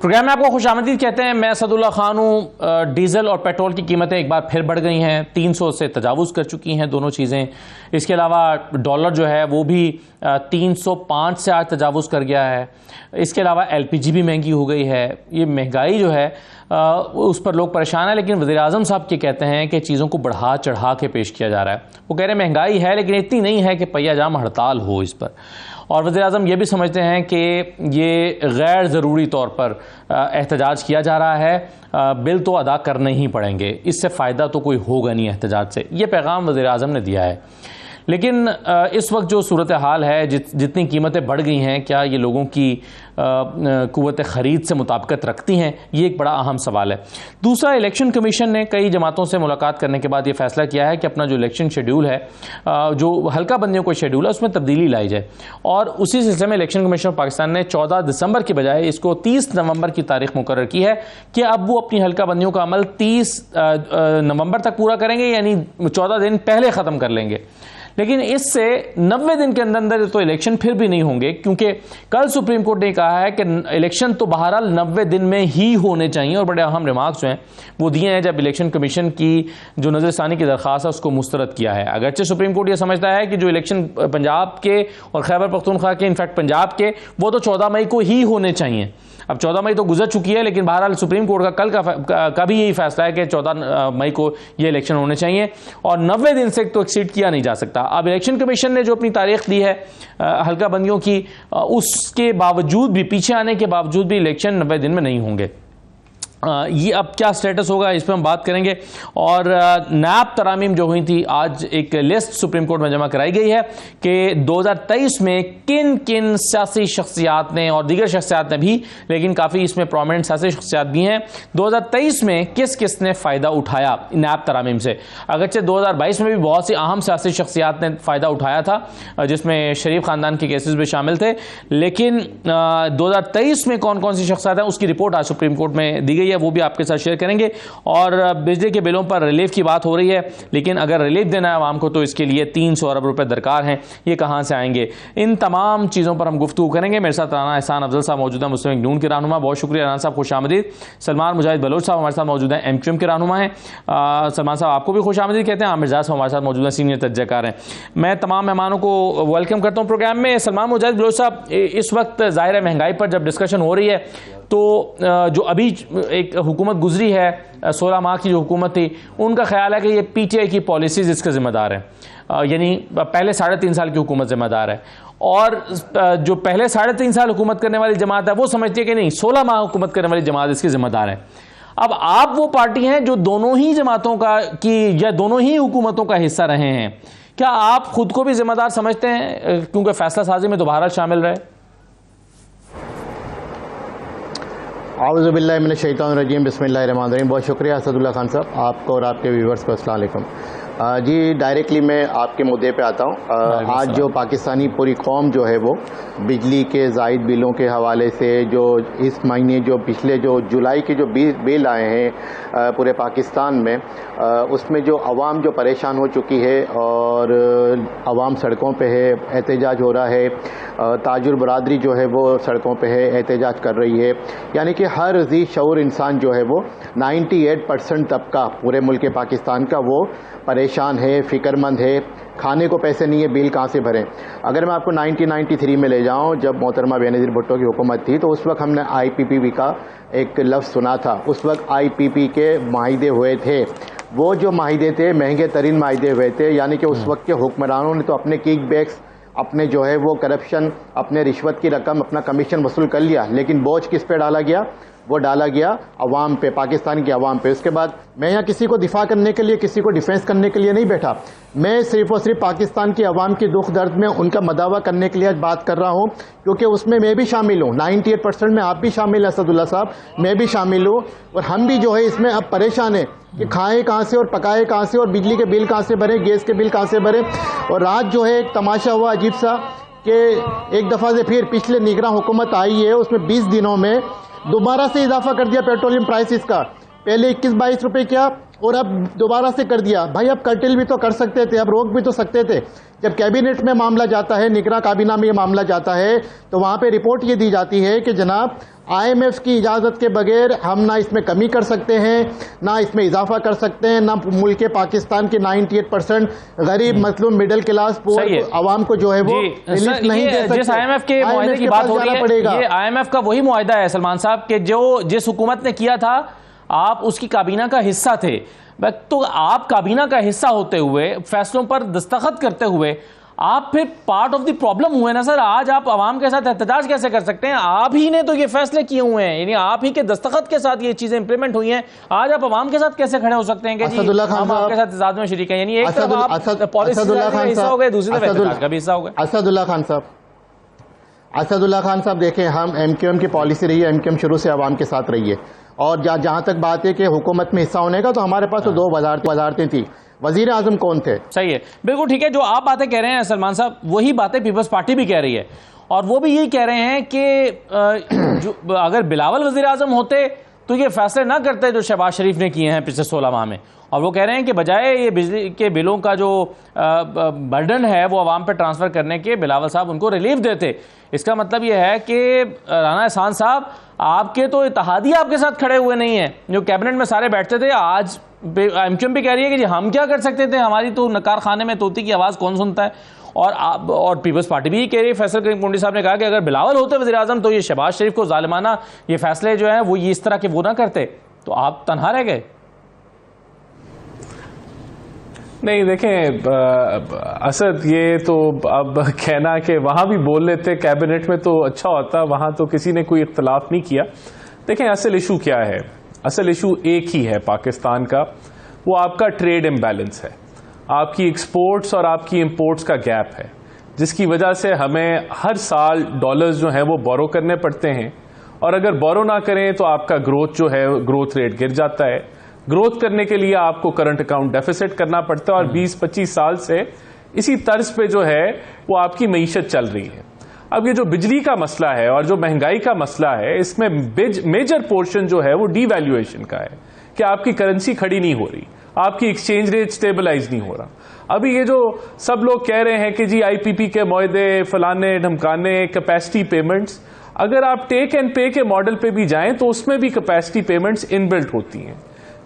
Programme में आपको खुशामदीद कहते हैं। मैं असदुल्ला खान हूँ। डीजल और पेट्रोल की कीमतें एक बार फिर बढ़ गई हैं, 300 से तजावुज़ कर चुकी हैं दोनों चीज़ें। इसके अलावा डॉलर जो है वो भी 305 से आज तजावुज़ कर गया है। इसके अलावा LPG भी महंगी हो गई है। ये महंगाई जो है उस पर लोग परेशान हैं, लेकिन वज़ीर-ए-आज़म साहब ये कहते हैं कि चीज़ों को बढ़ा चढ़ा के पेश किया जा रहा है। वो कह रहे हैं महंगाई है लेकिन इतनी नहीं है कि पहिया जाम हड़ताल हो इस पर। और वज़ीर-ए-आज़म ये भी समझते हैं कि ये गैर ज़रूरी तौर पर एहतजाज किया जा रहा है, बिल तो अदा करने ही पड़ेंगे, इससे फ़ायदा तो कोई होगा नहीं एहतजाज से। ये पैगाम वज़ीर-ए-आज़म ने दिया है। लेकिन इस वक्त जो सूरत हाल है, जितनी कीमतें बढ़ गई हैं, क्या ये लोगों की क़ुव्वत ख़रीद से मुताबिकत रखती हैं? ये एक बड़ा अहम सवाल है। दूसरा, इलेक्शन कमीशन ने कई जमातों से मुलाकात करने के बाद ये फैसला किया है कि अपना जो इलेक्शन शेड्यूल है, जो हल्का बंदियों को शेड्यूल है, उसमें तब्दीली लाई जाए। और उसी सिलसिले में इलेक्शन कमीशन ऑफ पाकिस्तान ने 14 दिसंबर की बजाय इसको 30 नवंबर की तारीख मुकर्रर की है कि अब वो अपनी हल्का बंदियों का अमल 30 नवंबर तक पूरा करेंगे, यानी 14 दिन पहले ख़त्म कर लेंगे। लेकिन इससे 90 दिन के अंदर अंदर तो इलेक्शन फिर भी नहीं होंगे, क्योंकि कल सुप्रीम कोर्ट ने कहा है कि इलेक्शन तो बहरहाल 90 दिन में ही होने चाहिए। और बड़े अहम रिमार्क्स जो हैं वो दिए हैं जब इलेक्शन कमीशन की जो नज़रसानी की दरख्वास्त है उसको मुस्तरद किया है। अगरचे सुप्रीम कोर्ट ये समझता है कि जो इलेक्शन पंजाब के और खैबर पख्तूनख्वा के, इनफैक्ट पंजाब के, वो तो 14 मई को ही होने चाहिए। अब 14 मई तो गुजर चुकी है, लेकिन बहरहाल सुप्रीम कोर्ट का कल का भी यही फैसला है कि 14 मई को ये इलेक्शन होने चाहिए और 90 दिन से तो एक्सीड किया नहीं जा सकता। अब इलेक्शन कमीशन ने जो अपनी तारीख दी है हल्का बंदियों की, उसके बावजूद भी, पीछे आने के बावजूद भी इलेक्शन 90 दिन में नहीं होंगे। ये अब क्या स्टेटस होगा इस पर हम बात करेंगे। और नैब तरामीम जो हुई थी, आज एक लिस्ट सुप्रीम कोर्ट में जमा कराई गई है कि 2023 में किन किन सियासी शख्सियात ने, और दीगर शख्सियात ने भी, लेकिन काफ़ी इसमें प्रोमिनेंट सियासी शख्सियात भी हैं, 2023 में किस किस ने फ़ायदा उठाया नैब तरामीम से। अगरचे 2022 में भी बहुत सी अहम सियासी शख्सियात ने फ़ायदा उठाया था, जिसमें शरीफ ख़ानदान के केसेस भी शामिल थे, लेकिन 2023 में कौन कौन सी शख्सियात हैं उसकी रिपोर्ट आज सुप्रीम कोर्ट में दी गई है, वो भी आपके साथ शेयर करेंगे। और बिजली के बिलों पर रिलीफ की बात हो रही है, लेकिन अगर रिलीफ देना है आवाम को तो इसके लिए 300 अरब रुपए दरकार हैं, ये कहां से आएंगे? इन तमाम चीज़ों पर हम गुफ्तगू करेंगे। मेरे साथ राना एहसान अफजल साहब मौजूद है, मुस्लिम लीग नून के रहनुमा। बहुत शुक्रिया राना साहब, खुश आमदीद। सलमान मुजाहिद बलोच साहब हमारे साथ मौजूद हैं, MQM के रहनुमा हैं। सलमान साहब आपको भी खुश आमदीद कहते हैं। आमिर जाज साहब हमारे साथ मौजूद हैं, सीनियर तज्ज़ेकार हैं। मैं तमाम मेहमानों को वेलकम करता हूँ प्रोग्राम में। सलमान मुजाहिद बलोच साहब, इस वक्त ज़ाहिर है महंगाई पर जब डिस्कशन हो रही है, तो जो अभी एक हुकूमत गुजरी है, 16 माह की जो हुकूमत थी, उनका ख्याल है कि ये PTI की पॉलिसीज़ इसके ज़िम्मेदार हैं, यानी पहले 3.5 साल की हुकूमत ज़िम्मेदार है। और जो पहले 3.5 साल हुकूमत करने वाली जमात है वो समझती है कि नहीं, 16 माह हुकूमत करने वाली जमात इसकी ज़िम्मेदार है। अब आप वो पार्टी हैं जो दोनों ही जमातों का की या दोनों ही हुकूमतों का हिस्सा रहे हैं, क्या आप खुद को भी ज़िम्मेदार समझते हैं, क्योंकि फैसला साजी में दोबारा शामिल रहे? आऊज़ुबिल्लाहि मिनश्शैतानिर्रजीम, बिस्मिल्लाहिर्रहमानिर्रहीम। बहुत शुक्रिया असदुल्ला खान साहब, आपको और आपके व्यूवर्स को अस्सलाम वालेकुम। जी, डायरेक्टली मैं आपके मुद्दे पे आता हूँ। आज जो पाकिस्तानी पूरी कौम जो है वो बिजली के ज़ायद बिलों के हवाले से, जो इस महीने जो पिछले जो जुलाई के जो बिल आए हैं पूरे पाकिस्तान में, उसमें जो अवाम जो परेशान हो चुकी है और अवाम सड़कों पे है, एहतजाज हो रहा है, ताजुर बरादरी जो है वो सड़कों पे है, एहतजाज कर रही है। यानी कि हर ज़ी शऊर इंसान जो है वो 98% तबका पूरे मुल्क पाकिस्तान का वो परेशान है, फ़िक्रमंद है, खाने को पैसे नहीं है, बिल कहाँ से भरें। अगर मैं आपको 1993 में ले जाऊँ, जब मोहतरमा बेनज़ीर भुट्टो की हुकूमत थी, तो उस वक्त हमने IPPB का एक लफ्ज़ सुना था। उस वक्त IPP के माहिदे हुए थे, वो जो माहिदे थे महंगे तरीन माहिदे हुए थे। यानी कि उस वक्त के हुक्मरानों ने तो अपने किकबैक्स, अपने जो है वो करप्शन, अपने रिश्वत की रकम, अपना कमीशन वसूल कर लिया, लेकिन बोझ किस पे डाला गया? वो डाला गया अवाम पे, पाकिस्तान की अवाम पे। उसके बाद मैं यहाँ किसी को दिफा करने के लिए, किसी को डिफेंस करने के लिए नहीं बैठा, मैं सिर्फ और सिर्फ पाकिस्तान की अवाम की दुख दर्द में उनका मदावा करने के लिए आज बात कर रहा हूँ, क्योंकि उसमें मैं भी शामिल हूँ। 98% में आप भी शामिल हैं असदुल्ला साहब, मैं भी शामिल हूँ। और हम भी जो है इसमें अब परेशान हैं कि खाएँ कहाँ से और पकाए कहाँ से, और बिजली के बिल कहाँ से भरें, गैस के बिल कहाँ से भरें। और रात जो है एक तमाशा हुआ अजीब सा कि एक दफ़ा से फिर पिछले निगरान हुकूमत आई है, उसमें 20 दिनों में दोबारा से इजाफा कर दिया पेट्रोलियम प्राइसेस का। पहले 21-22 रुपए किया और अब दोबारा से कर दिया। भाई अब कर्टेल भी तो कर सकते थे, अब रोक भी तो सकते थे। जब कैबिनेट में मामला जाता है, निगरां काबीना में ये मामला जाता है, तो वहां पे रिपोर्ट ये दी जाती है कि जनाब IMF की इजाज़त के बगैर हम ना इसमें कमी कर सकते हैं, ना इसमें इजाफा कर सकते हैं, ना मुल्क पाकिस्तान के 98% गरीब मतलब मिडिल क्लास आवाम को जो है वो रिलीफ नहीं दे सकते। जिस IMF के मुआहदे की बात हो रही है, ये IMF का वही मुआहदा है सलमान साहब के जिस हुकूमत ने किया था, आप उसकी काबीना का हिस्सा थे। तो आप काबीना का हिस्सा होते हुए, फैसलों पर दस्तखत करते हुए, आप फिर पार्ट ऑफ द प्रॉब्लम हुए ना सर। आज आप आवाम के साथ एहतजाज कैसे कर सकते हैं? आप ही ने तो ये फैसले किए हुए हैं, यानी आप ही के दस्तखत के साथ ये चीजें इंप्लीमेंट हुई हैं। आज आप आवाम के साथ कैसे खड़े हो सकते हैं कि जी हम आपके साथ एहतजाज में शरीक हैं? यानी एक तरफ आप पॉलिसी का हिस्सा हो गए, दूसरी तरफ एहतजाज का भी हिस्सा हो गए। असदुल्ला खान साहब देखें, हम MQM की पॉलिसी रही है, MQM शुरू से आवाम के साथ रही है। और जहां तक बात है कि हुकूमत में हिस्सा होने का, तो हमारे पास तो दो वजारतें थी। वजीर आजम कौन थे? सही है, बिल्कुल ठीक है। जो आप बातें कह रहे हैं सलमान साहब, वही बातें पीपल्स पार्टी भी कह रही है, और वो भी यही कह रहे हैं कि जो अगर बिलावल वजीर आजम होते तो ये फैसले ना करते जो शहबाज शरीफ ने किए हैं पिछले 16 माह में। और वो कह रहे हैं कि बजाय ये बिजली के बिलों का जो बर्डन है वो आवाम पर ट्रांसफर करने के, बिलावल साहब उनको रिलीफ देते। इसका मतलब ये है कि राना एहसान साहब, आपके तो इत्तेहादी आपके साथ खड़े हुए नहीं है, जो कैबिनेट में सारे बैठते थे। आज MQM भी कह रही है कि जी हम क्या कर सकते थे, हमारी तो नकार खाने में तोती की आवाज़ कौन सुनता है। और पीपल्स पार्टी भी कह रही है, फैसल करीम कुंडी साहब ने कहा कि अगर बिलावल होते वज़ीर आज़म तो ये शहबाज शरीफ को जालिमाना ये फैसले जो है वो ये इस तरह के वो ना करते, तो आप तनहा रह गए। नहीं देखें असद, ये तो अब कहना कि वहां भी बोल लेते कैबिनेट में तो अच्छा होता, वहां तो किसी ने कोई इख्तलाफ नहीं किया। देखें असल इशू क्या है? असल इशू एक ही है पाकिस्तान का, वो आपका ट्रेड इम्बैलेंस है, आपकी एक्सपोर्ट्स और आपकी इंपोर्ट्स का गैप है, जिसकी वजह से हमें हर साल डॉलर्स जो है वो बोरो करने पड़ते हैं, और अगर बोरो ना करें तो आपका ग्रोथ जो है, ग्रोथ रेट गिर जाता है। ग्रोथ करने के लिए आपको करंट अकाउंट डेफिसिट करना पड़ता है, और 20-25 साल से इसी तर्ज पे जो है वो आपकी मईशत चल रही है। अब ये जो बिजली का मसला है और जो महंगाई का मसला है, इसमें मेजर पोर्शन जो है वो डीवैल्यूएशन का है कि आपकी करेंसी खड़ी नहीं हो रही, आपकी एक्सचेंज रेट स्टेबलाइज नहीं हो रहा। अभी ये जो सब लोग कह रहे हैं कि जी IPP के मुआहदे, फलाने ढमकाने, कैपेसिटी पेमेंट्स, अगर आप टेक एंड पे के मॉडल पे भी जाएं तो उसमें भी कैपेसिटी पेमेंट्स इनबिल्ट होती हैं।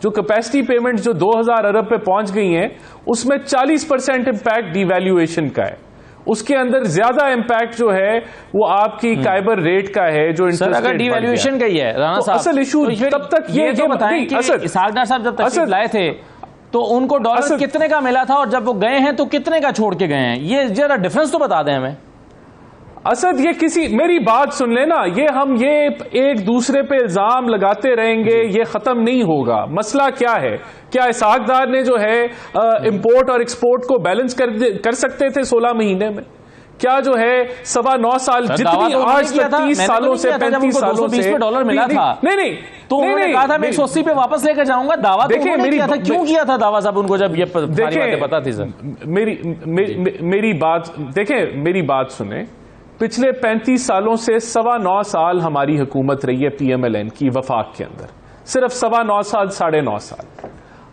जो कैपेसिटी पेमेंट्स जो 2000 अरब पे पहुंच गई हैं, उसमें 40% इम्पैक्ट डीवैल्यूएशन का है। उसके अंदर ज्यादा इम्पैक्ट जो है वो आपकी काइबर रेट का है, जो इंटरेस्ट अगर डीवैल्यूएशन का ही है राणा साहब, असल इशू तब तक ये तो बताएं कि इसाकदार साहब जब तशरीफ लाए थे तो उनको डॉलर कितने का मिला था, और जब वो गए हैं तो कितने का छोड़ के गए हैं? ये जरा डिफरेंस तो बता दें हमें। असद, ये किसी मेरी बात सुन लेना, ये एक दूसरे पे इल्जाम लगाते रहेंगे, ये खत्म नहीं होगा। मसला क्या है? क्या इसाकदार ने जो है इंपोर्ट और एक्सपोर्ट को बैलेंस कर सकते थे 16 महीने में? क्या जो है 9.25 साल, जितनी आज 30 सालों से 35 सालों से डॉलर मिला था, नहीं तो उन्होंने कहा था मैं 180 पे वापस लेकर जाऊंगा। दावा देखिए मेरी किया था, क्यों किया था दावा साहब उनको, जब ये सारी बातें पता थी? सर मेरी बात देखें, मेरी बात सुने। पिछले 35 सालों से 9.25 साल हमारी हुकूमत रही है PMLN की वफाक के अंदर, सिर्फ 9.25 साल, 9.5 साल।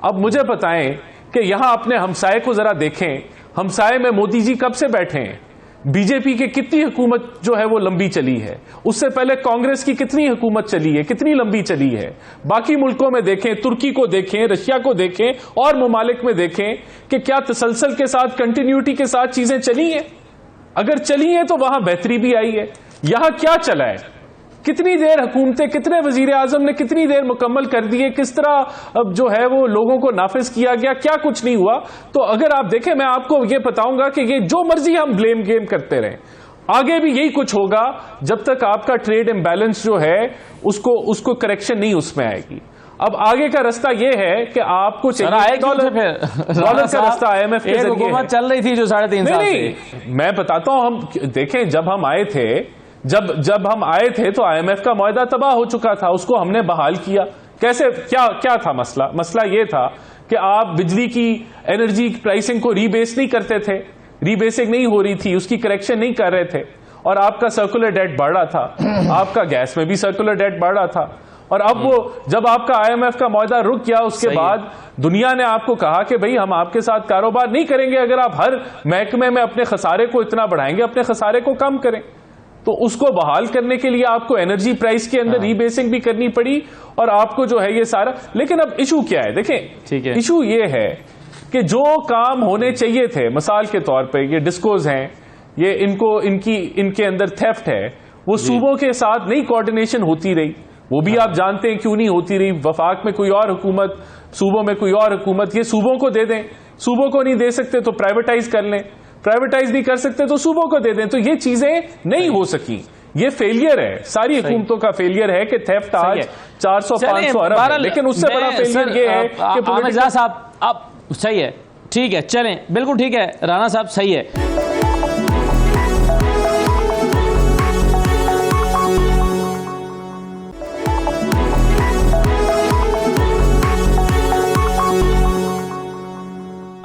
अब मुझे बताएं कि यहां अपने हमसाये को जरा देखें, हमसाये में मोदी जी कब से बैठे हैं? बीजेपी की कितनी हुकूमत जो है वो लंबी चली है, उससे पहले कांग्रेस की कितनी हुकूमत चली है, कितनी लंबी चली है। बाकी मुल्कों में देखें, तुर्की को देखें, रशिया को देखें, और ममालिक में देखें कि क्या तसलसल के साथ, कंटिन्यूटी के साथ चीजें चली हैं। अगर चली है तो वहां बेहतरी भी आई है। यहां क्या चला है? कितनी देर हुकूमतें, कितने वजीर आजम ने कितनी देर मुकम्मल कर दिए, किस तरह अब जो है वो लोगों को नाफिज किया गया, क्या कुछ नहीं हुआ। तो अगर आप देखें, मैं आपको ये बताऊंगा कि ये जो मर्जी हम ब्लेम गेम करते रहें, आगे भी यही कुछ होगा जब तक आपका ट्रेड इम्बैलेंस जो है उसको करेक्शन नहीं उसमें आएगी। अब आगे का रास्ता ये है कि आपको डॉलर का रास्ता IMF के जरिए हुकूमत चल रही थी जो 3.5 साल से। मैं बताता हूं, हम देखें, जब हम आए थे तो IMF का मुआहदा तबाह हो चुका था, उसको हमने बहाल किया। कैसे? क्या था मसला? मसला ये था कि आप बिजली की एनर्जी प्राइसिंग को रीबेस नहीं करते थे, रीबेसिंग नहीं हो रही थी, उसकी करेक्शन नहीं कर रहे थे, और आपका सर्कुलर डेट बढ़ रहा था, आपका गैस में भी सर्कुलर डेट बढ़ रहा था। और अब वो जब आपका IMF का मुआहदा रुक गया, उसके बाद दुनिया ने आपको कहा कि भाई हम आपके साथ कारोबार नहीं करेंगे अगर आप हर महकमे में अपने खसारे को इतना बढ़ाएंगे, अपने खसारे को कम करें। तो उसको बहाल करने के लिए आपको एनर्जी प्राइस के अंदर रीबेसिंग भी करनी पड़ी और आपको जो है ये सारा। लेकिन अब इशू क्या है, देखें इशू ये है कि जो काम होने चाहिए थे, मिसाल के तौर पे ये डिस्कोज हैं, ये इनके अंदर थेफ्ट है, वो सूबों के साथ नहीं कोऑर्डिनेशन होती रही, वो भी आप जानते हैं क्यों नहीं होती रही। वफाक में कोई और हुकूमत, सूबों में कोई और हुकूमत, ये सूबों को दे दें, सूबों को नहीं दे सकते तो प्राइवेटाइज कर लें, प्राइवेटाइज नहीं कर सकते तो सूबों को दे दें। तो ये चीजें नहीं हो सकी, ये फेलियर है, सारी हुकूमतों का फेलियर है कि थेफ्ट आज 400-500 अरब है। लेकिन उससे बड़ा फेलियर ये है कि आमिर ज़ा साहब अब सही है, ठीक है, चलें, बिल्कुल ठीक है, राना साहब सही है।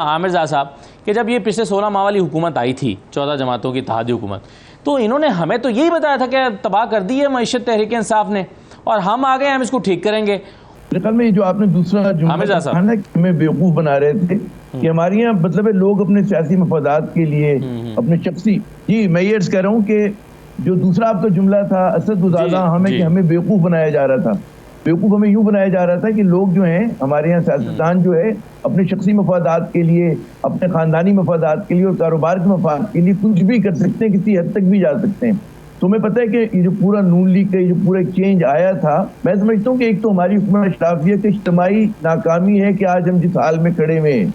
आमिर ज़ा साहब कि जब ये पिछले 16 माह वाली हुकूमत आई थी, 14 जमातों की इत्तेहादी हुकूमत, तो इन्होंने हमें तो यही बताया था कि तबाह कर दी है मईशत तहरीक इंसाफ ने, और हम आ गए, हम इसको ठीक करेंगे। मेरे ख्याल में जो आपने दूसरा जुमला हमें बेवकूफ बना रहे थे कि हमारे यहाँ मतलब लोग अपने सियासी मफादात के लिए अपने शख्सी, जी मैं ये कह रहा हूँ कि जो दूसरा आपका जुमला था असद उजाला हमें कि हमें बेवकूफ बनाया जा रहा था। बेवकूफ हमें यूं बनाया जा रहा था कि लोग जो हैं हमारे यहाँ सियासतदान जो है अपने शख्सी मफादात के लिए, अपने खानदानी मफादात के लिए और कारोबार के मफाद के लिए कुछ भी कर सकते हैं, किसी हद तक भी जा सकते हैं। तुम्हें पता है कि ये जो पूरा नून लीग का जो पूरा चेंज आया था, मैं समझता हूँ कि एक तो हमारी हुकूमत अशराफिया की इज्तिमाई नाकामी है कि आज हम जिस हाल में खड़े हुए हैं,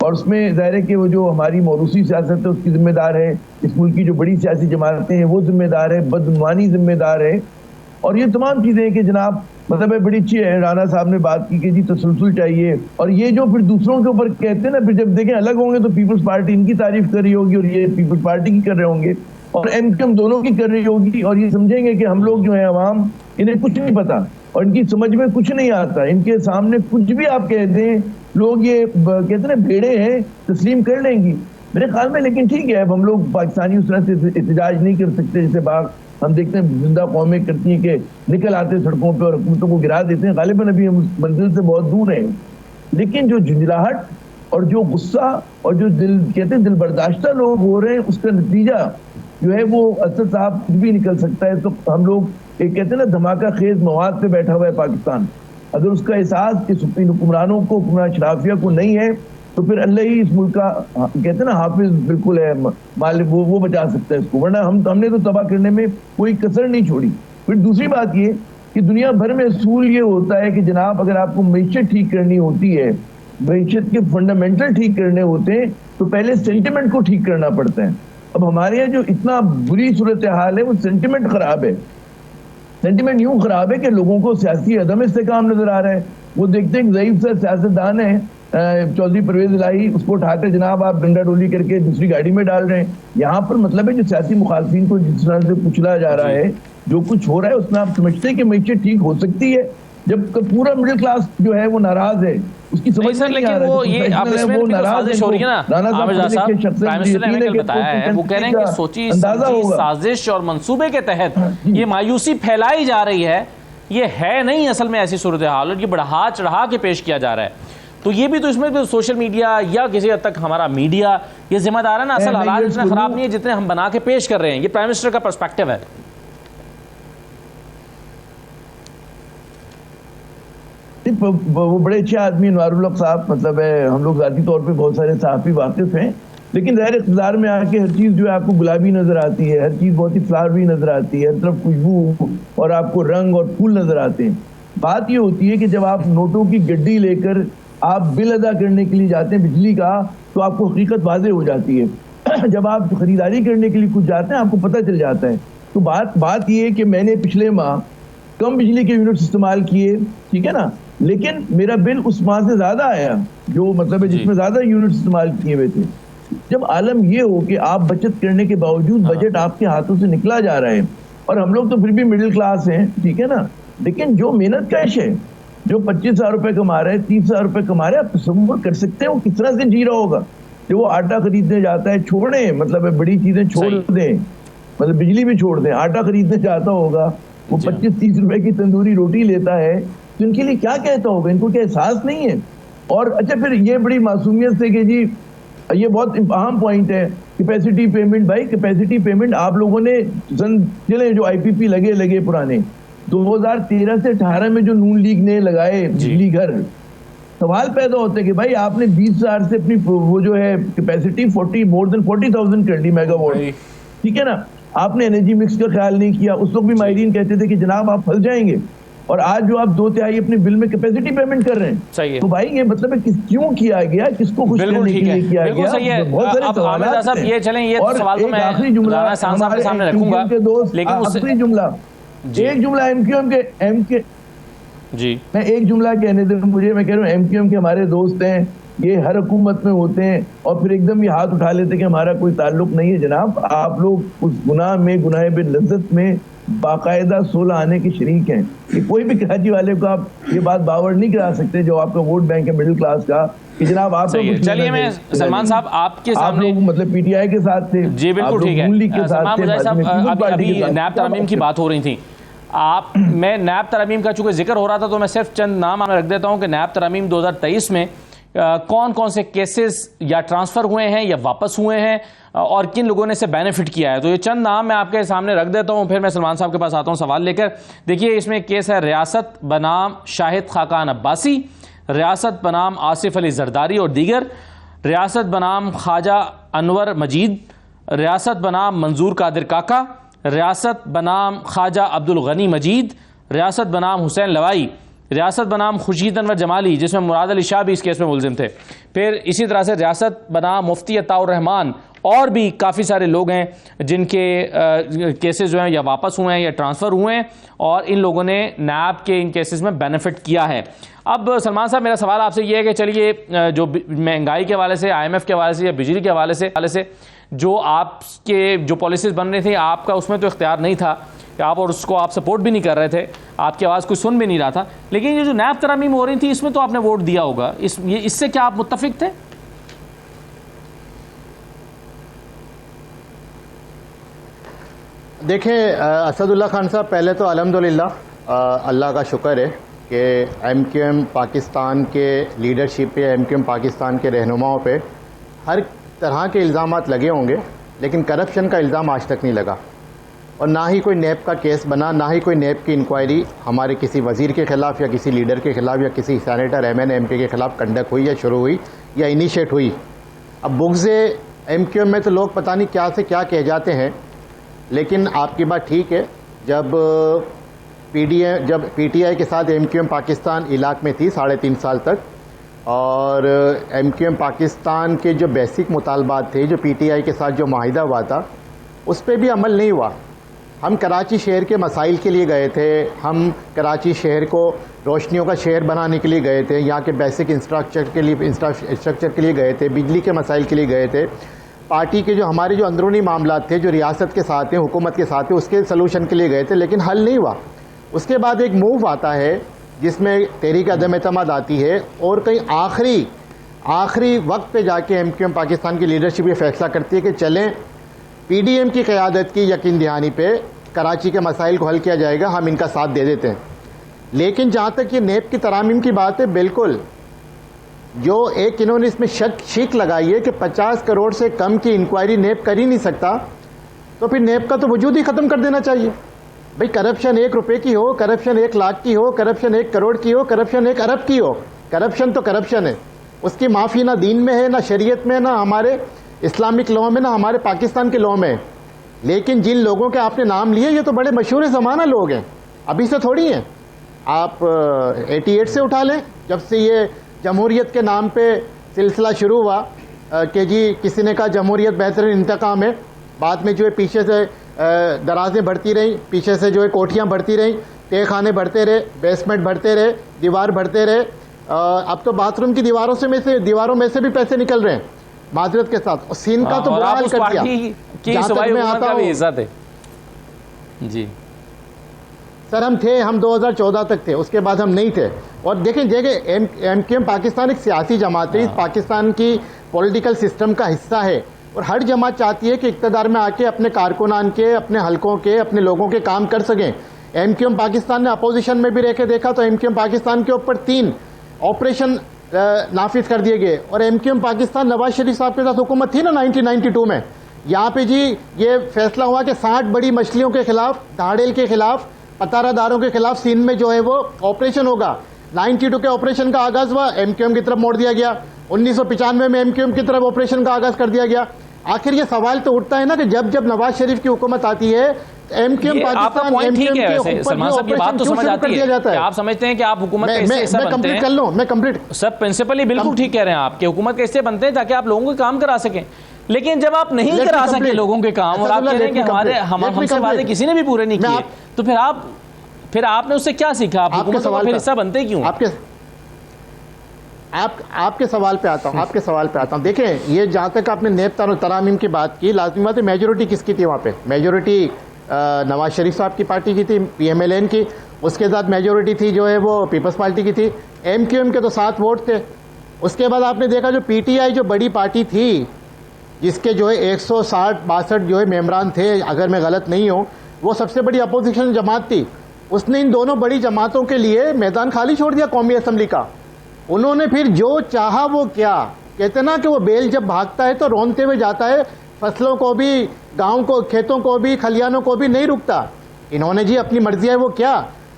और उसमें ज़ाहिर है कि वो जो हमारी मौरूसी सियासत है उसकी जिम्मेदार है, इस मुल्क की जो बड़ी सियासी जमातें हैं वो जिम्मेदार है, बदगुमानी जिम्मेदार है, और ये तमाम चीज़ें कि जनाब मतलब है बड़ी अच्छी है। राना साहब ने बात की कि जी तसलसल चाहिए, और ये जो फिर दूसरों के ऊपर कहते हैं ना, फिर जब देखें अलग होंगे तो पीपल्स पार्टी इनकी तारीफ कर रही होगी और ये पीपल्स पार्टी की कर रहे होंगे, और एमक्यूएम दोनों की कर रही होगी, और ये समझेंगे कि हम लोग जो है अवाम, इन्हें कुछ नहीं पता और इनकी समझ में कुछ नहीं आता, इनके सामने कुछ भी आप कहते हैं लोग ये कहते हैं ना भेड़े हैं, तस्लीम कर लेंगी मेरे ख्याल में। लेकिन ठीक है, अब हम लोग पाकिस्तानी उस तरह से एहतजाज नहीं कर सकते जैसे बाग हम देखते हैं जिंदा कौमें करती हैं कि निकल आते सड़कों पे और हुकूमतों को गिरा देते हैं। गालिबन अभी हम उस मंजिल से बहुत दूर हैं, लेकिन जो झुंझलाहट और जो गुस्सा और जो दिल कहते हैं दिल बर्दाश्ता लोग हो रहे हैं, उसका नतीजा जो है वो असद साहब कुछ भी निकल सकता है। तो हम लोग एक कहते हैं ना धमाका खेज मवाद पे बैठा हुआ है पाकिस्तान, अगर उसका एहसास इस हुक्मरानों को, हुक्मरान अशराफिया को नहीं है तो फिर अल्लाह ही इस मुल्क का कहते हैं ना हाफिज बिल्कुल है, मालिक वो बचा सकता है इसको, वरना हमने तो तबाह करने में कोई कसर नहीं छोड़ी। फिर दूसरी बात ये कि दुनिया भर में असूल ये होता है कि जनाब अगर आपको मईशत ठीक करनी होती है, मईशत के फंडामेंटल ठीक करने होते हैं तो पहले सेंटिमेंट को ठीक करना पड़ता है। अब हमारे यहाँ जो इतना बुरी सूरत हाल है वो सेंटिमेंट खराब है। सेंटिमेंट यूं खराब है कि लोगों को सियासी अदम इस्तेकाम नजर आ रहा है। वो देखते हैं ज़ईफ सा सियासतदान है चौधरी परवेज इलाही, उसको उठाकर जनाब आप डंडा डोली करके दूसरी गाड़ी में डाल रहे हैं। यहाँ पर मतलब है जो सियासी मुखालफिन को जिस तरह से कुचला जा रहा है, जो कुछ हो रहा है उसमें आप समझते हैं कि मईशत ठीक हो सकती है जब पूरा मिडिल क्लास जो है वो नाराज है, उसकी समझ सर, लेकिन वो ये आप इसमें साजिश हो रही है ना आमिर साहब, प्राइम मिनिस्टर ने कल बताया है, वो कह रहे हैं कि सोची समझी साजिश और मंसूबे के तहत ये मायूसी फैलाई जा रही है। ये है नहीं असल में ऐसी सूरत हाल, और ये बढ़ा चढ़ा के पेश किया जा रहा है। तो ये भी तो इसमें भी सोशल मीडिया या किसी हद तक हमारा मीडिया ये जिम्मेदार है ना। असल हालात इतने खराब नहीं है जितने हम बना के पेश कर रहे हैं। ये प्राइम मिनिस्टर का पर्सपेक्टिव है। वो बड़े अच्छे आदमी अनवारुल हक साहब, मतलब है हम लोग ज़ाती तौर पे बहुत सारे सहाफ़ी वाकिफ हैं, लेकिन ज़ाहिर इक़्तिदार में आके हर चीज़ जो है आपको गुलाबी नज़र आती है, हर चीज़ बहुत ही फ्लावरी नज़र आती है, हर तरफ खुशबू और आपको रंग और फूल नज़र आते हैं। बात ये होती है कि जब आप नोटों की गड्डी लेकर आप बिल अदा करने के लिए जाते हैं बिजली का, तो आपको हकीकत वाज़ेह हो जाती है। जब आप ख़रीदारी करने के लिए कुछ जाते हैं आपको पता चल जाता है। तो बात ये है कि मैंने पिछले माह कम बिजली के यूनिट्स इस्तेमाल किए, ठीक है ना, लेकिन मेरा बिल उस माह से ज़्यादा आया जो मतलब है जिसमें ज़्यादा यूनिट्स इस्तेमाल किए हुए थे। जब आलम ये हो कि आप बचत करने के बावजूद बजट आपके हाथों से निकला जा रहा है, और हम लोग तो फिर भी मिडिल क्लास हैं, ठीक है ना, लेकिन जो मेहनत कैश है, जो 25,000 रुपये कमा रहे हैं, 30,000 रुपये कमा रहे हैं, आप तसव्वुर कर सकते हैं वो किस तरह से जी रहा होगा। जो वो आटा खरीदने जाता है, छोड़ें मतलब बड़ी चीज़ें छोड़ दें, मतलब बिजली भी छोड़ दें, आटा खरीदने जाता होगा वो 25-30 रुपए की तंदूरी रोटी लेता है, तो इनके लिए क्या कहता होगा? इनको क्या एहसास नहीं है? और अच्छा, फिर ये बड़ी मासूमियत से कि जी ये बहुत अहम पॉइंट है, कैपेसिटी पेमेंट। भाई कैपेसिटी पेमेंट आप लोगों ने चले जो IPP लगे पुराने 2013 से 18 में जो नून लीग ने लगाए बिजली घर, सवाल पैदा होता है कि भाई आपने 20,000 से अपनी वो जो है कैपेसिटी मोर देन 40,000 कर दी मेगावाट, ठीक है ना। आपने एनर्जी मिक्स का ख्याल नहीं किया। उस वक्त भी माहिरीन कहते थे कि जनाब आप फंस जाएंगे, और आज जो आप 2/3 अपने बिल में कैपेसिटी पेमेंट कर रहे हैं, सही है। तो भाई ये मतलब है क्यों किया गया, किसको खुश करने के लिए किया गया? सही है। बहुत सारे सवाल साहब ये चलें, ये सवाल तो मैं आखिरी जुमला हमारे सामने रखूंगा, लेकिन आखिरी जुमला एक जुमला एम के जी, मैं एक जुमला कहने दें मुझे। मैं कह रहा हूँ MQM के हमारे दोस्त हैं, ये हर हुकूमत में होते हैं और फिर एकदम ये हाथ उठा लेते हैं कि हमारा कोई ताल्लुक नहीं है। जनाब आप लोग उस गुनाह में, गुनाह बिलज़्ज़त में बाकायदा 16 आने के शरीक हैं। कि कोई भी कराची वाले को आप ये बात बावर नहीं करा सकते जो आपका वोट बैंक है मिडिल क्लास का, कि जनाब आप लोग। चलिए मैं सलमान साहब आपके सामने, मतलब PTI के साथ थे जी बिल्कुल ठीक है। अभी नैब तरमीम की बात हो रही थी, मैं नैब तरमीम का चूंकि जिक्र हो रहा था तो मैं सिर्फ चंद नाम रख देता हूं कि नैब तरमीम 2023 में कौन कौन से केसेस या ट्रांसफ़र हुए हैं या वापस हुए हैं और किन लोगों ने इससे बेनिफिट किया है। तो ये चंद नाम मैं आपके सामने रख देता हूं, फिर मैं सलमान साहब के पास आता हूं सवाल लेकर। देखिए इसमें केस है रियासत बनाम शाहिद खाकान अब्बासी, रियासत बनाम आसिफ अली जरदारी और दीगर, रियासत बनाम ख्वाजा अनवर मजीद, रियासत बनाम मंजूर कादिर काका, रियासत बनाम ख्वाजा अब्दुल गनी मजीद, रियासत बनाम हुसैन लवाई, रियासत बनाम खुर्शीद अनवर जमाली जिसमें मुराद अली शाह भी इस केस में मुलजिम थे, फिर इसी तरह से रियासत बनाम मुफ्ती अताउर रहमान, और भी काफ़ी सारे लोग हैं जिनके केसेस जो हैं या वापस हुए हैं या ट्रांसफ़र हुए हैं और इन लोगों ने नैब के इन केसेस में बेनिफिट किया है। अब सलमान साहब मेरा सवाल आपसे ये है कि चलिए जो महंगाई के हवाले से, IMF के हवाले से या बिजली के हवाले से जो आपके जो पॉलिसीज़ बन रही थी, आपका उसमें तो इख्तियार नहीं था आप, और उसको आप सपोर्ट भी नहीं कर रहे थे, आपकी आवाज़ कोई सुन भी नहीं रहा था, लेकिन ये जो नैब तरमीम हो रही थी इसमें तो आपने वोट दिया होगा, इससे क्या आप मुत्तफिक थे? देखें असदुल्ला खान साहब, पहले तो अल्हम्दुलिल्लाह अल्लाह का शुक्र है कि MQM पाकिस्तान के लीडरशिप पे, MQM पाकिस्तान के रहनुमाओं पे हर तरह के इल्ज़ामात लगे होंगे, लेकिन करप्शन का इल्ज़ाम आज तक नहीं लगा, और ना ही कोई नैब का केस बना, ना ही कोई नैब की इंक्वायरी हमारे किसी वज़ीर के ख़िलाफ़ या किसी लीडर के ख़िलाफ़ या किसी सेनेटर MN MP के ख़िलाफ़ कंडक्ट हुई या शुरू हुई या इनिशिएट हुई। अब बुग़्ज़े MQM में तो लोग पता नहीं क्या से क्या कह जाते हैं, लेकिन आपकी बात ठीक है। जब PTI के साथ MQM पाकिस्तान इलाक़ में थी 3.5 साल तक, और MQM पाकिस्तान के जो बेसिक मुतालबात थे, जो PTI के साथ जो माहिदा हुआ था, उस पर भी अमल नहीं हुआ। हम कराची शहर के मसाइल के लिए गए थे, हम कराची शहर को रोशनियों का शहर बनाने के लिए गए थे, यहाँ के बेसिक इंफ्रास्ट्रक्चर के लिए गए थे, बिजली के मसाइल के लिए गए थे, पार्टी के जो हमारे जो अंदरूनी मामला थे जो रियासत के साथ हैं, हुकूमत के साथ हैं, उसके सलूशन के लिए गए थे, लेकिन हल नहीं हुआ। उसके बाद एक मूव आता है जिसमें तहरीक अदम एतमाद आती है, और कहीं आखिरी वक्त पे जाके MQM पाकिस्तान की लीडरशिप ये फैसला करती है कि चलें PDM की क़यादत की यकीन दहानी पे कराची के मसाइल को हल किया जाएगा, हम इनका साथ दे देते हैं। लेकिन जहाँ तक ये नैब की तरामीम की बात है, बिल्कुल जो एक इन्होंने इसमें शीक लगाई है कि 50 करोड़ से कम की इंक्वायरी नैब कर ही नहीं सकता, तो फिर नैब का तो वजूद ही ख़त्म कर देना चाहिए। भाई करप्शन 1 रुपये की हो, करप्शन 1 लाख की हो, करप्शन 1 करोड़ की हो, करप्शन 1 अरब की हो, करप्शन तो करप्शन है। उसकी माफ़ी ना दीन में है, ना शरीयत में, ना हमारे इस्लामिक लॉ में, ना हमारे पाकिस्तान के लॉ में। लेकिन जिन लोगों के आपने नाम लिए, ये तो बड़े मशहूर ज़माना लोग हैं, अभी से थोड़ी हैं। आप 88 से उठा लें, जब से ये जमहूरियत के नाम पे सिलसिला शुरू हुआ कि जी किसी ने कहा जमहूरियत बेहतरीन इंतकाम है, बाद में जो है पीछे से दराजें बढ़ती रहीं, पीछे से जो है कोठियाँ बढ़ती रहीं, तह खाने बढ़ते रहे, बेसमेंट बढ़ते रहे, दीवार बढ़ते रहे। अब तो बाथरूम की दीवारों में से भी पैसे निकल रहे हैं, माजरत के साथ। और सीन का तो बुरा हाल कर दिया। जी सर, हम 2014 तक थे, उसके बाद हम नहीं थे। और देखें MQM पाकिस्तान एक सियासी जमात है, इस पाकिस्तान की पॉलिटिकल सिस्टम का हिस्सा है, और हर जमात चाहती है कि इक़्तिदार में आके अपने कारकुनान के, अपने हलकों के, अपने लोगों के काम कर सकें। MQM पाकिस्तान ने अपोजिशन में भी रह के देखा तो MQM पाकिस्तान के ऊपर 3 ऑपरेशन नाफिज कर दिए गए। और MQM पाकिस्तान नवाज शरीफ साहब के साथ हुकूमत थी ना 1992 में, यहाँ पे जी ये फैसला हुआ कि 60 बड़ी मछलियों के खिलाफ, धाड़ेल के खिलाफ, पतारादारों के खिलाफ सिंध में जो है वो ऑपरेशन होगा। 92 के ऑपरेशन का आगाज हुआ, MQM की तरफ मोड़ दिया गया। 1995 में MQM की तरफ ऑपरेशन का आगाज कर दिया गया। आखिर ये सवाल तो उठता है ना कि जब जब नवाज शरीफ की हुकूमत आती है MQM पाकिस्तान MQM के ऊपर सलमान साहब, ये बात तो समझ आती है कि आप समझते हैं कि आप हुकूमत का हिस्सा बनते हैं। कर लूं, मैं कंप्लीट सब प्रिंसिपली बिल्कुल ठीक कह रहे हैं आप कि हुकूमत के हिस्से बनते हैं ताकि आप लोगों को काम करा सकें। लेकिन जब आप नहीं करा सके लोगों के काम और आप कह रहे हैं कि हमसे वादे किसी ने भी पूरे नहीं किए, तो फिर आपने उससे क्या सीखा? आप हुकूमत का फिर हिस्सा बनते क्यों? आपके सवाल पे आता हूं। देखें, ये जहां तक आपने नेब तरामीम की बात की, लाजमी बात है मेजोरिटी किसकी थी वहां पे? मेजोरिटी नवाज शरीफ साहब की पार्टी की थी, PMLN की। उसके साथ मेजोरिटी थी जो है वो पीपल्स पार्टी की थी। MQM के तो 7 वोट थे। उसके बाद आपने देखा जो PTI जो बड़ी पार्टी थी, जिसके जो है 160-62 जो है मेम्बरान थे, अगर मैं गलत नहीं हूँ, वो सबसे बड़ी अपोजिशन जमात थी। उसने इन दोनों बड़ी जमातों के लिए मैदान खाली छोड़ दिया कौमी असम्बली का। उन्होंने फिर जो चाहा वो किया। कहते ना कि वो बेल जब भागता है तो रोनते हुए जाता है, फसलों को भी, गाँव को, खेतों को भी, खलियानों को भी नहीं रुकता। इन्होंने जी अपनी मर्जी है वो क्या।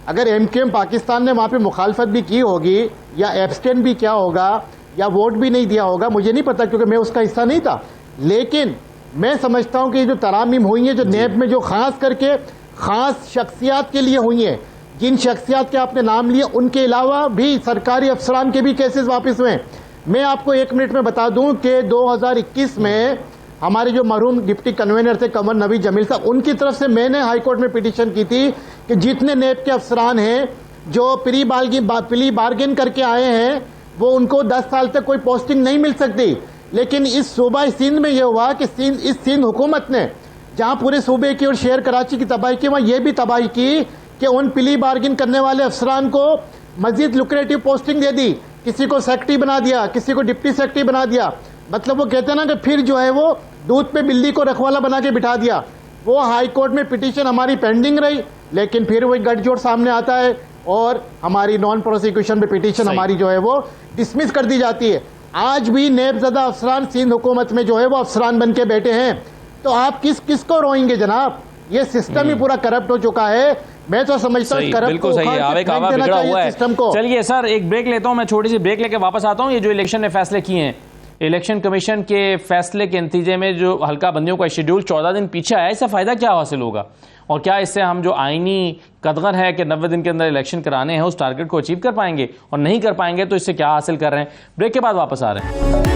अगर MQM पाकिस्तान ने वहाँ पे मुखालफत भी की होगी या एब्सटेन भी किया होगा या वोट भी नहीं दिया होगा, मुझे नहीं पता क्योंकि मैं उसका हिस्सा नहीं था। लेकिन मैं समझता हूँ कि जो तरामीम हुई हैं जो नेब में, जो खास करके खास शख्सियात के लिए हुई हैं, जिन शख्सियात के आपने नाम लिए, उनके अलावा भी सरकारी अफसरान के भी केसेस वापस हुए। मैं आपको 1 मिनट में बता दूं कि 2021 में हमारे जो मरहूम डिप्टी कन्वीनर थे कमर नबी जमील साहब, उनकी तरफ से मैंने हाई कोर्ट में पिटीशन की थी कि जितने नेब के अफसरान हैं जो प्री बार्गेन करके आए हैं, वो उनको 10 साल तक कोई पोस्टिंग नहीं मिल सकती। लेकिन इस सूबा सिंध में यह हुआ कि सिंध हुकूमत ने जहां पूरे सूबे की और शहर कराची की तबाही की, वहां यह भी तबाही की कि उन प्ली बार्गेन करने वाले अफसरान को मजीद लुक्रेटिव पोस्टिंग दे दी। किसी को सेक्रेटरी बना दिया, किसी को डिप्टी सेक्रेटरी बना दिया। मतलब वो कहते हैं ना कि फिर जो है वो दूध पे बिल्ली को रखवाला बना के बिठा दिया। वो हाई कोर्ट में पिटीशन हमारी पेंडिंग रही, लेकिन फिर वही गठजोड़ सामने आता है और हमारी नॉन प्रोसिक्यूशन पे पिटीशन हमारी जो है वो डिसमिस कर दी जाती है। आज भी नेबज़दा अफसरान सिंध हुकूमत में जो है वो अफसरान बन के बैठे हैं। तो आप किसको रोएंगे जनाब? ये सिस्टम ही पूरा करप्ट हो चुका है। मैं तो समझता हूँ करप्ट को बिगड़ा हुआ है सिस्टम को। चलिए सर, एक ब्रेक लेता हूँ, मैं छोटी सी ब्रेक लेके वापस आता हूँ। ये जो इलेक्शन ने फैसले किए हैं, इलेक्शन कमीशन के फैसले के नतीजे में जो हल्का बंदियों का शेड्यूल 14 दिन पीछे आया, इससे फायदा क्या हासिल होगा? और क्या इससे हम जो आईनी कदगर है कि 90 दिन के अंदर इलेक्शन कराने हैं, उस टारगेट को अचीव कर पाएंगे? और नहीं कर पाएंगे तो इससे क्या हासिल कर रहे हैं? ब्रेक के बाद वापस आ रहे हैं।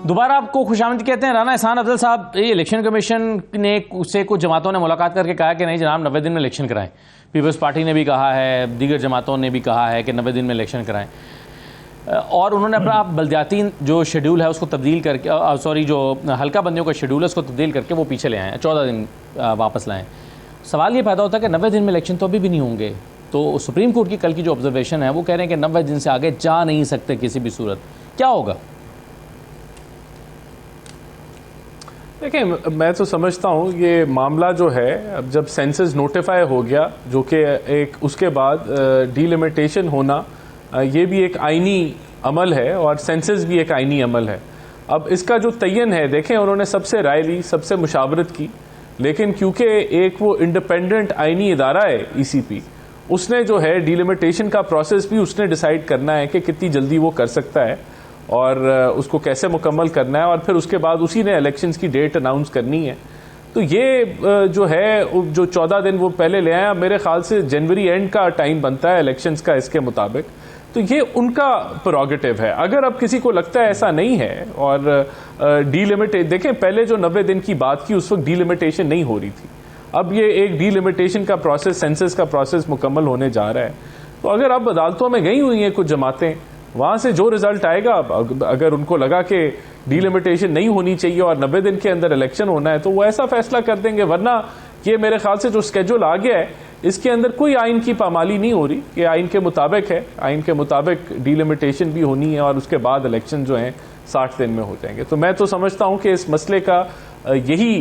दोबारा आपको खुशामद कहते हैं। राना एहसान अफजल साहब, ये इलेक्शन कमीशन ने से कुछ जमातों ने मुलाकात करके कहा कि नहीं जनाब 90 दिन में इलेक्शन कराएं। पीपल्स पार्टी ने भी कहा है, दीगर जमातों ने भी कहा है कि 90 दिन में इलेक्शन कराएं। और उन्होंने अपना बल्दियाती जो शेड्यूल है उसको तब्दील करके, जो हल्का बंदियों का शेड्यूल है उसको तब्दील करके वो पीछे ले आएँ, 14 दिन वापस लाएँ। सवाल ये पैदा होता है कि 90 दिन में इलेक्शन तो अभी भी नहीं होंगे। तो सुप्रीम कोर्ट की कल की जो ऑब्जर्वेशन है वो कह रहे हैं कि 90 दिन से आगे जा नहीं सकते किसी भी सूरत। क्या होगा? देखिए, मैं तो समझता हूँ ये मामला जो है, अब जब सेंसस नोटिफाई हो गया, जो कि एक उसके बाद डीलिमिटेशन होना, ये भी एक आईनी अमल है और सेंसस भी एक आईनी अमल है। अब इसका जो तयन है, देखें उन्होंने सबसे राय ली, सबसे मुशावरत की, लेकिन क्योंकि एक वो इंडिपेंडेंट आईनी इदारा है ECP, उसने जो है डीलिमिटेशन का प्रोसेस भी उसने डिसाइड करना है कि कितनी जल्दी वो कर सकता है और उसको कैसे मुकम्मल करना है, और फिर उसके बाद उसी ने इलेक्शंस की डेट अनाउंस करनी है। तो ये जो है, जो 14 दिन वो पहले ले आया, मेरे ख्याल से जनवरी एंड का टाइम बनता है इलेक्शंस का इसके मुताबिक। तो ये उनका प्रोगेटिव है। अगर अब किसी को लगता है ऐसा नहीं है और डीलिमिटेड, देखें पहले जो 90 दिन की बात की उस वक्त डीलिमिटेशन नहीं हो रही थी। अब ये एक डीलिमिटेशन का प्रोसेस, सेंसस का प्रोसेस मुकम्मल होने जा रहा है। तो अगर अब अदालतों में गई हुई हैं कुछ जमातें, वहाँ से जो रिजल्ट आएगा, अगर उनको लगा कि डीलिमिटेशन नहीं होनी चाहिए और 90 दिन के अंदर इलेक्शन होना है, तो वो ऐसा फैसला कर देंगे। वरना ये मेरे ख्याल से जो स्केड्यूल आ गया है इसके अंदर कोई आइन की पामाली नहीं हो रही, ये आइन के मुताबिक है, आइन के मुताबिक डिलिमिटेशन भी होनी है और उसके बाद इलेक्शन जो हैं 60 दिन में हो जाएंगे। तो मैं तो समझता हूँ कि इस मसले का यही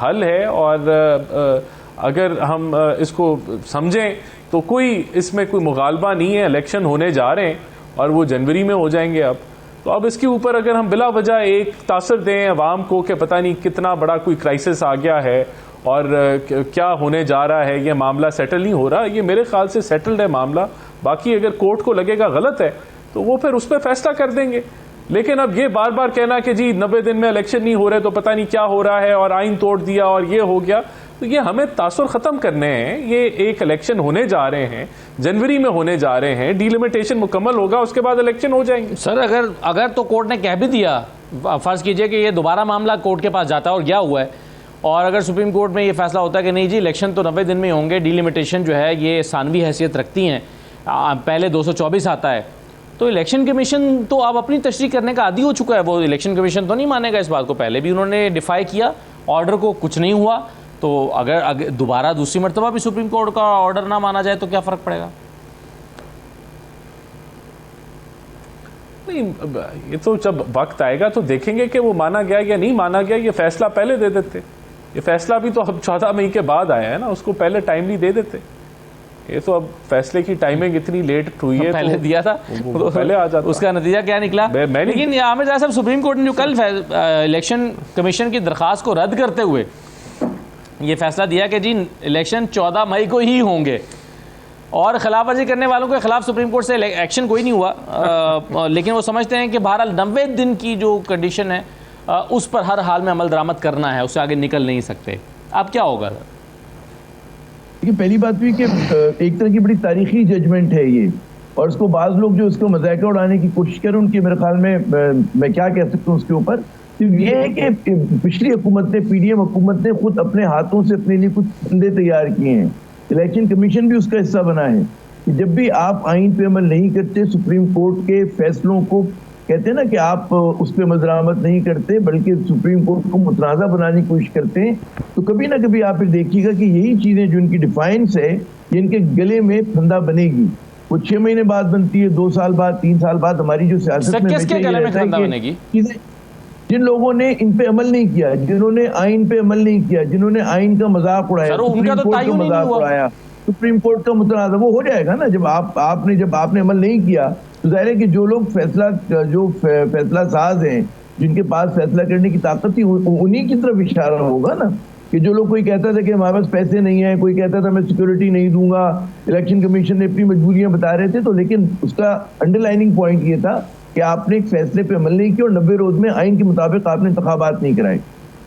हल है, और अगर हम इसको समझें तो कोई इसमें कोई मुगालबा नहीं है। इलेक्शन होने जा रहे हैं और वो जनवरी में हो जाएंगे अब, तो अब इसके ऊपर अगर हम बिला वजह एक तासर दें अवाम को कि पता नहीं कितना बड़ा कोई क्राइसिस आ गया है और क्या होने जा रहा है, ये मामला सेटल नहीं हो रहा, ये मेरे ख्याल से सेटल्ड है मामला। बाकी अगर कोर्ट को लगेगा गलत है तो वो फिर उस पर फैसला कर देंगे। लेकिन अब ये बार बार कहना कि जी 90 दिन में इलेक्शन नहीं हो रहे तो पता नहीं क्या हो रहा है और आइन तोड़ दिया और ये हो गया, तो ये हमें तासुर ख़त्म करने हैं। ये एक इलेक्शन होने जा रहे हैं, जनवरी में होने जा रहे हैं, डिलिमिटेशन मुकम्मल होगा, उसके बाद इलेक्शन हो जाएंगे। सर अगर तो कोर्ट ने कह भी दिया, फ़र्ज़ कीजिए कि ये दोबारा मामला कोर्ट के पास जाता है और क्या हुआ है, और अगर सुप्रीम कोर्ट में ये फैसला होता है कि नहीं जी इलेक्शन तो 90 दिन में होंगे, डिलिमिटेशन जो है ये सानवी हैसियत रखती हैं, पहले 224 आता है, तो इलेक्शन कमीशन तो अब अपनी तशरीह करने का आदी हो चुका है। वो इलेक्शन कमीशन तो नहीं मानेगा इस बात को, पहले भी उन्होंने डिफाई किया ऑर्डर को, कुछ नहीं हुआ। तो अगर दोबारा दूसरी मरतबा भी सुप्रीम कोर्ट का ऑर्डर ना माना जाए तो क्या फ़र्क पड़ेगा? नहीं, ये तो जब वक्त आएगा तो देखेंगे कि वो माना गया या नहीं माना गया। ये फैसला पहले दे देते, ये फैसला भी तो अब 14 मई के बाद आया है ना, उसको पहले टाइमली दे देते। ये तो अब फैसले की टाइमिंग इतनी लेट हुई है, पहले तो दिया था वो पहले आ जाता। उसका नतीजा क्या निकला? लेकिन आमिर जावेद साहब, सुप्रीम कोर्ट ने जो कल इलेक्शन कमीशन की दरख्वास्त को रद्द करते हुए ये फैसला दिया कि जी इलेक्शन 14 मई को ही होंगे और खिलाफ वर्जी करने वालों के खिलाफ सुप्रीम कोर्ट से एक्शन कोई नहीं हुआ, लेकिन वो समझते हैं कि बहरहाल 90 दिन की जो कंडीशन है उस पर हर हाल में अमल दरामद करना है, उससे आगे निकल नहीं सकते। अब क्या होगा? पहली बात भी कि एक तरह की बड़ी तारीखी जजमेंट है ये, और उसको बाज़ लोग जो उसको मजाका उड़ाने की कोशिश करें, उनके मेरे ख्याल में मैं क्या कह सकता हूँ उसके ऊपर, तो ये है कि पिछली हुकूमत ने, PDM हुकूमत ने खुद अपने हाथों से अपने लिए कुछ फंदे तैयार किए हैं। इलेक्शन कमीशन भी उसका हिस्सा बना है कि जब भी आप आइन पे अमल नहीं करते, सुप्रीम कोर्ट के फैसलों को कहते हैं ना कि आप उस पर मजरामत नहीं करते बल्कि सुप्रीम कोर्ट को मुतनाज़ा बनाने की कोशिश करते हैं, तो कभी ना कभी आप देखिएगा कि यही चीज़ें जो इनकी डिफाइंस है ये इनके गले में फंदा बनेगी। वो 6 महीने बाद बनती है, 2 साल बाद, 3 साल बाद। हमारी जो सियासत में जिन लोगों ने इन पे अमल नहीं किया, जिन्होंने आइन पे अमल नहीं किया, जिन्होंने आइन का मजाक उड़ाया, सुप्रीम कोर्ट का मजाक उड़ाया, सुप्रीम कोर्ट का मुतनाज़ा, वो हो जाएगा ना। जब आपने अमल नहीं किया तो जाहिर है कि जो लोग फैसला साज हैं, जिनके पास फैसला करने की ताकत थी, उन्हीं की तरफ इशारा होगा ना। कि जो लोग, कोई कहता था कि हमारे पास पैसे नहीं है, कोई कहता था मैं सिक्योरिटी नहीं दूंगा, इलेक्शन कमीशन ने अपनी मजबूरियां बता रहे थे, तो लेकिन उसका अंडरलाइनिंग पॉइंट ये था कि आपने एक फैसले पे अमल नहीं किया और 90 रोज में आइन के मुताबिक आपने इंतखाबात नहीं कराए,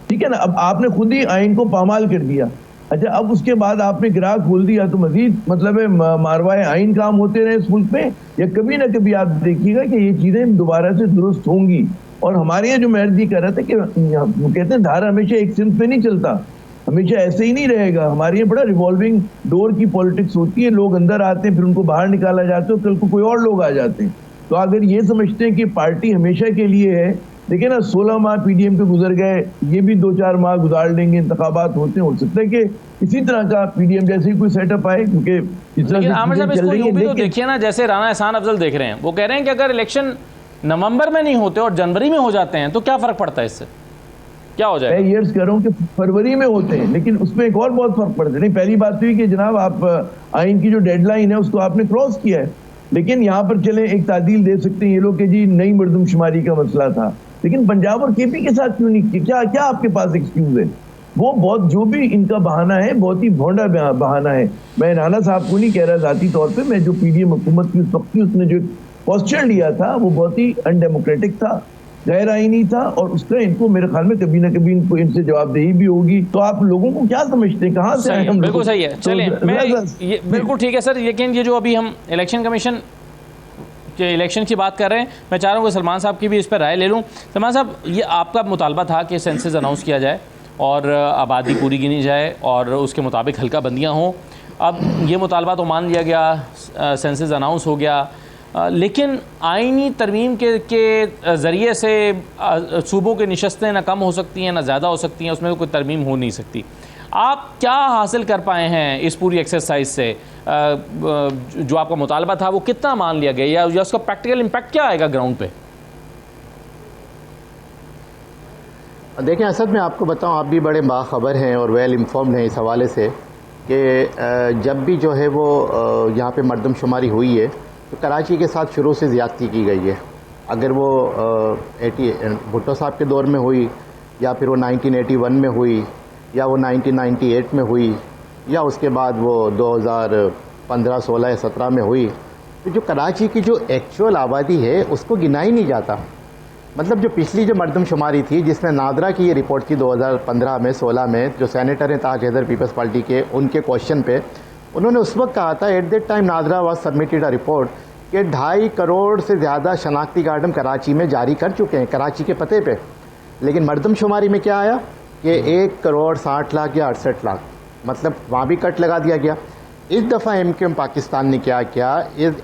ठीक है ना। अब आपने खुद ही आइन को पामाल कर दिया। अच्छा, अब उसके बाद आपने गिराक खोल दिया, तो मजीद मतलब है मारवाए आइन काम होते रहे इस मुल्क में, या कभी ना कभी आप देखिएगा कि ये चीज़ें दोबारा से दुरुस्त होंगी। और हमारे यहाँ जो महर्जी कर रहा था कि वो कहते हैं धारा हमेशा एक सिंध पे नहीं चलता, हमेशा ऐसे ही नहीं रहेगा। हमारे यहाँ बड़ा रिवॉल्विंग डोर की पॉलिटिक्स होती है, लोग अंदर आते हैं, फिर उनको बाहर निकाला जाता है, कल को कोई और लोग आ जाते हैं। तो अगर ये समझते हैं कि पार्टी हमेशा के लिए है, देखिए ना 16 माह PDM के गुजर गए, ये भी 2-4 माह गुजार लेंगे, इंतखाबात होते हैं, हो सकता है कि इसी तरह का PDM जैसे ही कोई सेटअप आए, क्योंकि इस तरह से तो देखिए ना, जैसे राना एहसान अफजल देख रहे हैं, वो कह रहे हैं कि अगर इलेक्शन नवंबर में नहीं होते और जनवरी में हो जाते हैं तो क्या फर्क पड़ता है, इससे क्या हो जाएगा? मैं ये कह रहा हूँ कि फरवरी में होते हैं, लेकिन उसमें एक और बहुत फर्क पड़ता है। नहीं, पहली बात हुई कि जनाब आप आइन की जो डेडलाइन है उसको आपने क्रॉस किया है, लेकिन यहाँ पर चले एक तादील दे सकते हैं ये लोग कि जी नई मरदमशुमारी का मसला था, लेकिन पंजाब और KP के साथ क्यों नहीं किया? क्या आपके पास एक्सक्यूज है? वो बहुत, जो भी इनका बहाना है, बहुत ही भोंडा बहाना है। मैं राना साहब को नहीं कह रहा ज़ाती तौर पे, मैं जो PDM हुकूमत की उस वक्त की उसने जो पोस्चर लिया था वो बहुत ही अनडेमोक्रेटिक था, गैर आईनी था, और उसका इनको मेरे ख्याल में कभी ना कभी इनको इनसे जवाबदेही भी होगी। तो आप लोगों को क्या समझते हैं, कहाँ से हम? बिल्कुल सही है, चलिए बिल्कुल ठीक है सर। लेकिन ये जो अभी हम इलेक्शन कमीशन के इलेक्शन की बात कर रहे हैं, मैं चाह रहा हूँ कि सलमान साहब की भी इस पर राय ले लूँ। सलमान साहब, ये आपका मुतालबा था कि सेंसस अनाउंस किया जाए और आबादी पूरी गिनी जाए और उसके मुताबिक हल्का बंदियाँ हों। अब ये मुतालबा तो मान लिया गया, सेंसस अनाउंस हो गया, लेकिन आइनी तरमीम के ज़रिए से सूबों की नशस्तें ना कम हो सकती हैं ना ज़्यादा हो सकती हैं, उसमें कोई तरमीम हो नहीं सकती। आप क्या हासिल कर पाए हैं इस पूरी एक्सरसाइज से? जो आपका मुतालबा था वो कितना मान लिया गया या उसका प्रैक्टिकल इम्पैक्ट क्या आएगा ग्राउंड पे? देखें असद, मैं आपको बताऊं, आप भी बड़े बाखबर हैं और वेल इन्फॉर्म्ड हैं इस हवाले से कि जब भी जो है वो यहाँ पे मरदमशुमारी हुई है तो कराची के साथ शुरू से ज़्यादती की गई है। अगर वो भुट्टो साहब के दौर में हुई या फिर वो 1981 में हुई या वो 1998 में हुई या उसके बाद वो 2015, 16 या 17 में हुई, तो जो कराची की जो एक्चुअल आबादी है उसको गिना ही नहीं जाता। मतलब जो पिछली जो मरदमशुमारी थी जिसमें नादरा की ये रिपोर्ट थी 2015 में 16 में, जो सेनेटर हैं ताज हैदर पीपल्स पार्टी के, उनके क्वेश्चन पे उन्होंने उस वक्त कहा था, at that time NADRA was submitted a report, कि 2.5 करोड़ से ज़्यादा शनाख्ती कार्ड हम कराची में जारी कर चुके हैं कराची के पते पे। लेकिन मरदमशुमारी में क्या आया कि 1 करोड़ 60 लाख या 68 लाख, मतलब वहाँ भी कट लगा दिया गया। इस दफ़ा MQM पाकिस्तान ने क्या किया,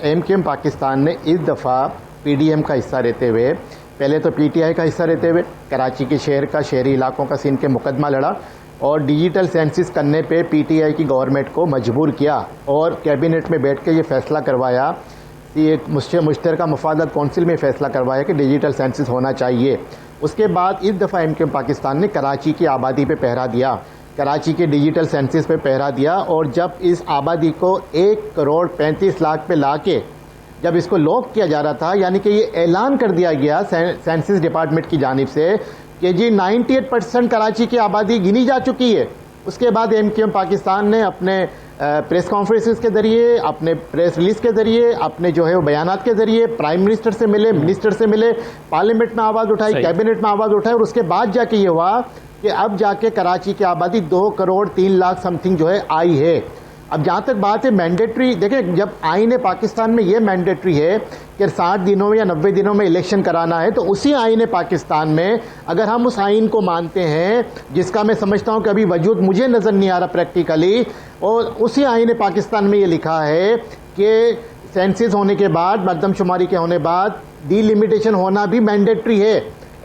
MQM पाकिस्तान ने इस दफ़ा PDM का हिस्सा रहते हुए, पहले तो PTI का हिस्सा रहते हुए कराची के शहरी इलाकों का सीन के मुकदमा लड़ा और डिजिटल सेंसिस करने पे PTI की गवर्नमेंट को मजबूर किया और कैबिनेट में बैठ के ये फैसला करवाया, ये मुश्तरका मफादत कौंसिल में फैसला करवाया कि डिजिटल सेंसिस होना चाहिए। उसके बाद इस दफ़ा MQM पाकिस्तान ने कराची की आबादी पे पहरा दिया, कराची के डिजिटल सेंसिस पे पहरा दिया, और जब इस आबादी को 1 करोड़ 35 लाख पे ला के जब इसको लॉक किया जा रहा था, यानी कि ये ऐलान कर दिया गया सेंसिस डिपार्टमेंट की जानिब से कि जी 98% कराची की आबादी गिनी जा चुकी है। उसके बाद MQM पाकिस्तान ने अपने प्रेस कॉन्फ्रेंसेस के ज़रिए, अपने प्रेस रिलीज़ के ज़रिए, अपने जो है वो बयानात के ज़रिए प्राइम मिनिस्टर से मिले, मिनिस्टर से मिले, पार्लियामेंट में आवाज़ उठाई, कैबिनेट में आवाज़ उठाई, और उसके बाद जाके ये हुआ कि अब जाके कराची की आबादी 2 करोड़ 3 लाख समथिंग जो है आई है। अब जहाँ तक बात है मैंडेटरी, देखें जब आईन पाकिस्तान में ये मैंडेटरी है कि 60 दिनों में या 90 दिनों में इलेक्शन कराना है, तो उसी आईन पाकिस्तान में अगर हम उस आईन को मानते हैं जिसका मैं समझता हूँ कि अभी वजूद मुझे नज़र नहीं आ रहा प्रैक्टिकली, और उसी आईन पाकिस्तान में ये लिखा है कि सेंसिस होने के बाद, मरदमशुमारी के होने बाद डिलिमिटेशन होना भी मैंडेटरी है।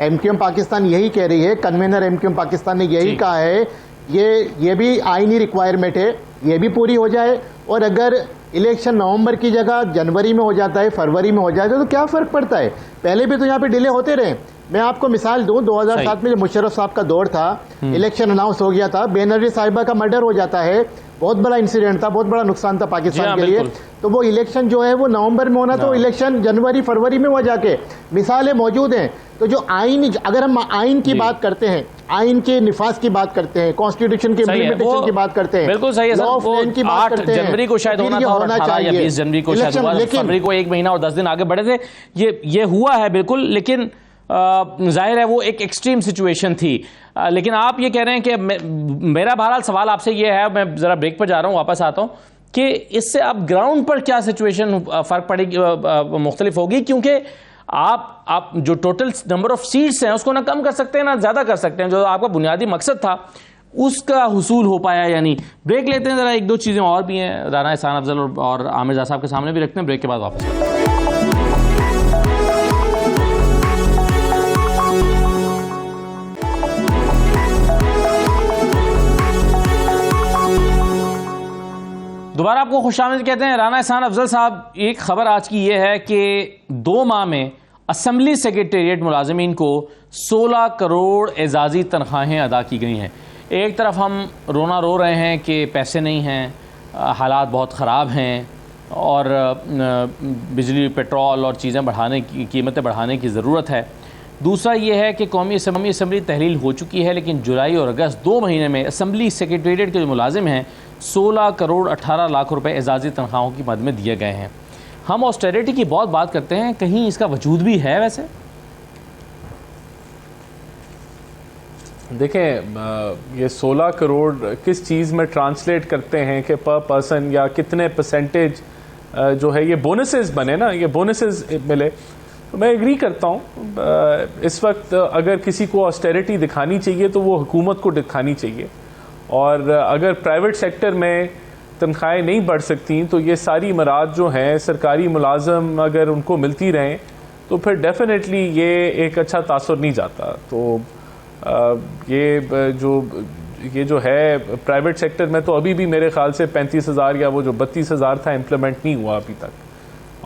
MQM पाकिस्तान यही कह रही है, कन्वेनर MQM पाकिस्तान ने यही कहा है, ये भी आईनी रिक्वायरमेंट है, ये भी पूरी हो जाए। और अगर इलेक्शन नवंबर की जगह जनवरी में हो जाता है, फरवरी में हो जाता है, तो क्या फ़र्क पड़ता है? पहले भी तो यहाँ पे डिले होते रहे। मैं आपको मिसाल दूं, 2007 में जब मुशर्रफ साहब का दौर था, इलेक्शन अनाउंस हो गया था, बेनजीर साहिबा का मर्डर हो जाता है, बहुत बड़ा इंसिडेंट था, बहुत बड़ा नुकसान था पाकिस्तान के लिए। तो वो इलेक्शन जो है वो नवंबर में होना, तो इलेक्शन जनवरी फरवरी में हो जाके, मिसालें मौजूद हैं। तो जो आइन, अगर हम आइन की बात करते हैं, आइन के निफाज की बात करते हैं, कॉन्स्टिट्यूशन के इम्प्लीमेंटेशन की बात करते हैं, बिल्कुल सही है सर, वो 8 जनवरी को शायद होना था, 18 या 20 जनवरी को शायद हुआ, फरवरी को 1 महीना और 10 दिन आगे बढ़े थे। ये हुआ है बिल्कुल, लेकिन जाहिर है वो एक एक्सट्रीम सिचुएशन थी। लेकिन आप ये कह रहे हैं कि मेरा बहरहाल सवाल आपसे ये है, मैं ज़रा ब्रेक पर जा रहा हूँ, वापस आता हूँ, कि इससे अब ग्राउंड पर क्या सिचुएशन फ़र्क पड़ेगी, मुख्तलिफ होगी, क्योंकि आप जो टोटल नंबर ऑफ सीट्स हैं उसको ना कम कर सकते हैं ना ज़्यादा कर सकते हैं, जो आपका बुनियादी मकसद था उसका हुसूल हो पाया या नहीं। ब्रेक लेते हैं, ज़रा 1-2 चीज़ें और भी हैं, राना एहसान अफजल और आमिर रज़ा साहब के सामने भी रखते हैं, ब्रेक के बाद वापस। दोबारा आपको खुशामदीद कहते हैं। राना एहसान अफजल साहब, एक खबर आज की यह है कि 2 माह में असम्बली सेक्रेटेरिएट मुलाजमीन को 16 करोड़ एजाजी तनख्वाहें अदा की गई हैं। एक तरफ हम रोना रो रहे हैं कि पैसे नहीं हैं, हालात बहुत ख़राब हैं और बिजली, पेट्रोल और चीज़ें बढ़ाने की, कीमतें बढ़ाने की ज़रूरत है। दूसरा ये है कि कौमी असम्बली तहलील हो चुकी है, लेकिन जुलाई और अगस्त 2 महीने में असम्बली सेक्रेटेरिएट के जो मुलाजिम हैं 16 करोड़ 18 लाख रुपए एजाजी तनख्वाहों की मद में दिए गए हैं। हम ऑस्टेरिटी की बहुत बात करते हैं, कहीं इसका वजूद भी है? वैसे देखें, ये 16 करोड़ किस चीज़ में ट्रांसलेट करते हैं कि पर पर्सन या कितने परसेंटेज जो है ये बोनसेस बने ना, ये बोनसेस मिले, तो मैं एग्री करता हूँ। इस वक्त अगर किसी को ऑस्टेरिटी दिखानी चाहिए तो वो हुकूमत को दिखानी चाहिए, और अगर प्राइवेट सेक्टर में तनख्वाहें नहीं बढ़ सकती तो ये सारी मराद जो हैं सरकारी मुलाजम अगर उनको मिलती रहें तो फिर डेफिनेटली ये एक अच्छा तासुर नहीं जाता। तो ये जो ये जो है प्राइवेट सेक्टर में तो अभी भी मेरे ख्याल से 35,000 या वो जो 32,000 था इम्प्लीमेंट नहीं हुआ अभी तक,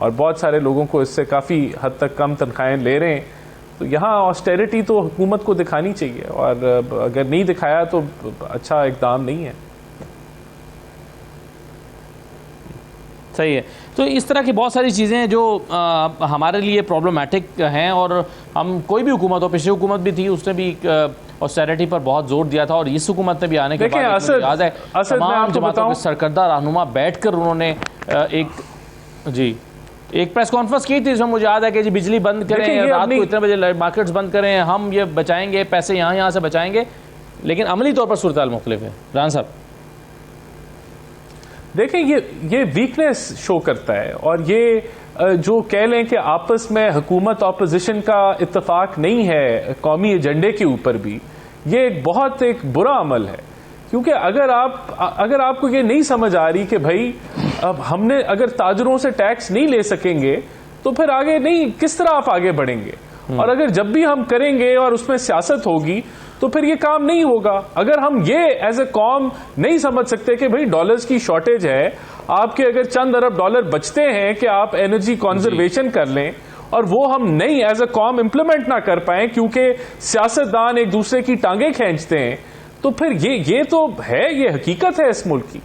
और बहुत सारे लोगों को इससे काफ़ी हद तक कम तनख्वाहें ले रहे हैं। तो यहाँ ऑस्टेरिटी तो हुकूमत को दिखानी चाहिए, और अगर नहीं दिखाया तो अच्छा इकदाम नहीं है। सही है। तो इस तरह की बहुत सारी चीज़ें हैं जो हमारे लिए प्रॉब्लमैटिक हैं, और हम कोई भी हुकूमत हो, पिछली हुकूमत भी थी, उसने भी ऑस्टेरिटी पर बहुत जोर दिया था, और इस हुकूमत ने भी आने के बाद याद है तमाम जमातों के सरकर्दा रहनुमा बैठकर उन्होंने एक प्रेस कॉन्फ्रेंस की थी, जिसमें मुझे याद है कि जी बिजली बंद करें, रात को इतने बजे मार्केट्स बंद करें, हम ये बचाएंगे पैसे, यहाँ से बचाएंगे, लेकिन अमली तौर पर सूरत हाल मुख्तलिफ है। रान साहब देखें, ये वीकनेस शो करता है, और ये जो कह लें कि आपस में हुकूमत ऑपोजिशन का इत्तेफाक नहीं है कौमी एजेंडे के ऊपर भी, ये बहुत एक बुरा अमल है। क्योंकि अगर आपको ये नहीं समझ आ रही कि भाई अब हमने अगर ताजरों से टैक्स नहीं ले सकेंगे तो फिर आगे नहीं, किस तरह आप आगे बढ़ेंगे, और अगर जब भी हम करेंगे और उसमें सियासत होगी तो फिर ये काम नहीं होगा। अगर हम ये एज ए कौम नहीं समझ सकते कि भाई डॉलर्स की शॉर्टेज है, आपके अगर चंद अरब डॉलर बचते हैं कि आप एनर्जी कंजर्वेशन कर लें, और वो हम नहीं एज ए कौम इंप्लीमेंट ना कर पाए क्योंकि सियासतदान एक दूसरे की टांगे खींचते हैं, तो फिर ये तो है, ये हकीकत है इस मुल्क की।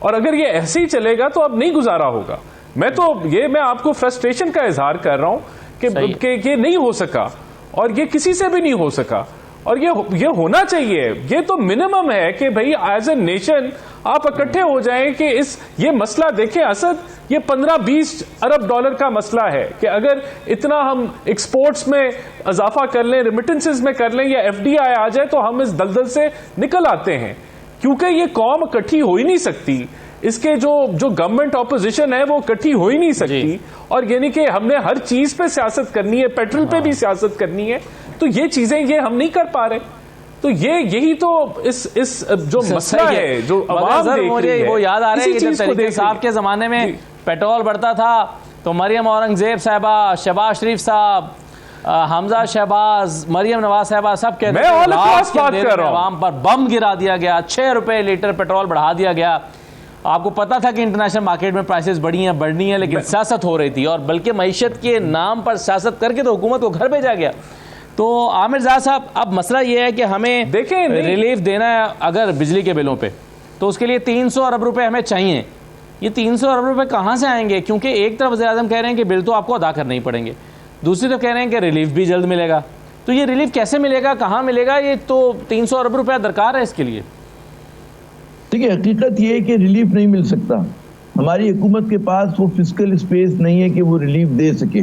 और अगर ये ऐसे ही चलेगा तो अब नहीं गुजारा होगा। मैं आपको फ्रस्ट्रेशन का इजहार कर रहा हूं कि ये नहीं हो सका, और ये किसी से भी नहीं हो सका, और ये होना चाहिए। ये तो मिनिमम है कि भाई एज ए नेशन आप इकट्ठे हो जाएं कि ये मसला देखें। असद, ये 15-20 अरब डॉलर का मसला है कि अगर इतना हम एक्सपोर्ट्स में इजाफा कर लें, रिमिटेंसेस में कर लें, या एफडीआई आ जाए तो हम इस दलदल से निकल आते हैं। क्योंकि ये कौम इकट्ठी हो ही नहीं सकती, इसके जो गवर्नमेंट ऑपोजिशन है वो इकट्ठी हो ही नहीं सकती, और यानी कि हमने हर चीज पे सियासत करनी है, पेट्रोल पे भी सियासत करनी है, तो ये चीजें ये हम नहीं कर पा रहे। तो यही तो इस जो मसला है जो अवाम देख रही है, वो याद आ रहा है कि जब तरीके साहब के जमाने में पेट्रोल बढ़ता था तो मरियम औरंगजेब साहबा, शहबाज शरीफ साहब, हमजा शहबाज, मरियम नवाज साहबा सब कहते हैं अवाम पर बम गिरा दिया गया, 6 रुपए लीटर पेट्रोल बढ़ा दिया गया। आपको पता था कि इंटरनेशनल मार्केट में प्राइसेस बढ़नी है, लेकिन सियासत हो रही थी, और बल्कि मईशत के नाम पर सियासत करके तो हुकूमत को घर भेजा गया। तो आमिर ज़ा साहब, अब मसला ये है कि हमें रिलीफ देना है अगर बिजली के बिलों पे, तो उसके लिए 300 अरब रुपए हमें चाहिए। ये 300 अरब रुपए कहाँ से आएंगे? क्योंकि एक तरफ वज़ीर-ए-आज़म कह रहे हैं कि बिल तो आपको अदा करने ही पड़ेंगे, दूसरी तरफ कह रहे हैं कि रिलीफ भी जल्द मिलेगा। तो ये रिलीफ कैसे मिलेगा, कहाँ मिलेगा? ये तो 300 अरब रुपया दरकार है इसके लिए। देखिए, हकीकत ये है कि रिलीफ नहीं मिल सकता। हमारी हुकूमत के पास वो फिजिकल स्पेस नहीं है कि वो रिलीफ दे सके,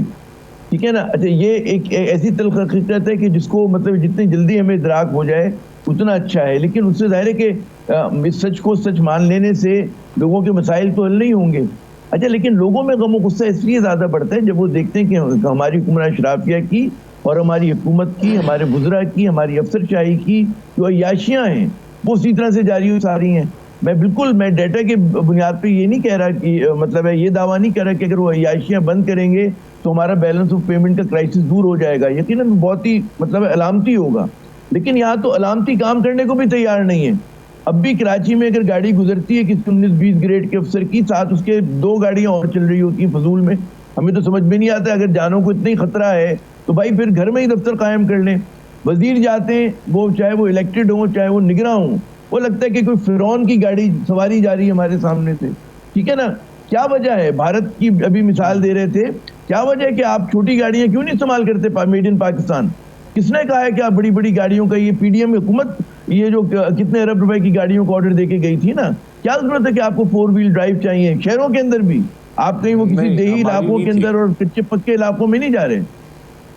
ठीक है ना। अच्छा, ये एक ऐसी तल्ख हकीकत है कि जिसको मतलब जितनी जल्दी हमें इदराक हो जाए उतना अच्छा है, लेकिन उससे जाहिर है कि इस सच को सच मान लेने से लोगों के मसाइल तो हल नहीं होंगे। अच्छा, लेकिन लोगों में गम गुस्सा इसलिए ज़्यादा बढ़ता है जब वो देखते हैं कि हमारी हुक्मरान अशराफिया की और हमारी हुकूमत की, हमारे बुज़रा की, हमारी अफसरशाही की जो अय्याशियाँ हैं वो उसी तरह से जारी हो रही हैं। मैं डेटा के बुनियाद पे ये नहीं कह रहा कि मतलब है, ये दावा नहीं कर रहा कि अगर वो अय्याशियाँ बंद करेंगे तो हमारा बैलेंस ऑफ पेमेंट का क्राइसिस दूर हो जाएगा। यकीनन बहुत ही मतलब अलामती होगा, लेकिन यहाँ तो अलामती काम करने को भी तैयार नहीं है। अब भी कराची में अगर गाड़ी गुजरती है किसी 19-20 ग्रेड के अफसर की, साथ उसके 2 गाड़ियाँ और चल रही होती हैं फजूल में, हमें तो समझ में नहीं आता। अगर जानों को इतना ही खतरा है तो भाई फिर घर में ही दफ्तर कायम कर लें। वजीर जाते हैं, वो चाहे वो इलेक्टेड हो चाहे वो निगरां हो, वो लगता है कि कोई फिरौन की गाड़ी सवारी जा रही है हमारे सामने से, ठीक है ना। क्या वजह है? भारत की अभी मिसाल दे रहे थे, क्या वजह है कि आप छोटी गाड़ियां क्यों नहीं इस्तेमाल करते मेड इन पाकिस्तान? किसने कहा है कि आप बड़ी बड़ी गाड़ियों का, ये पीडीएम हुकूमत ये जो कितने अरब रुपए की गाड़ियों को ऑर्डर देके गई थी ना, क्या जरूरत है कि आपको 4 व्हील ड्राइव चाहिए शहरों के अंदर भी? आप कहीं वो किसी देही इलाकों के अंदर और कच्चे पक्के इलाकों में नहीं जा रहे,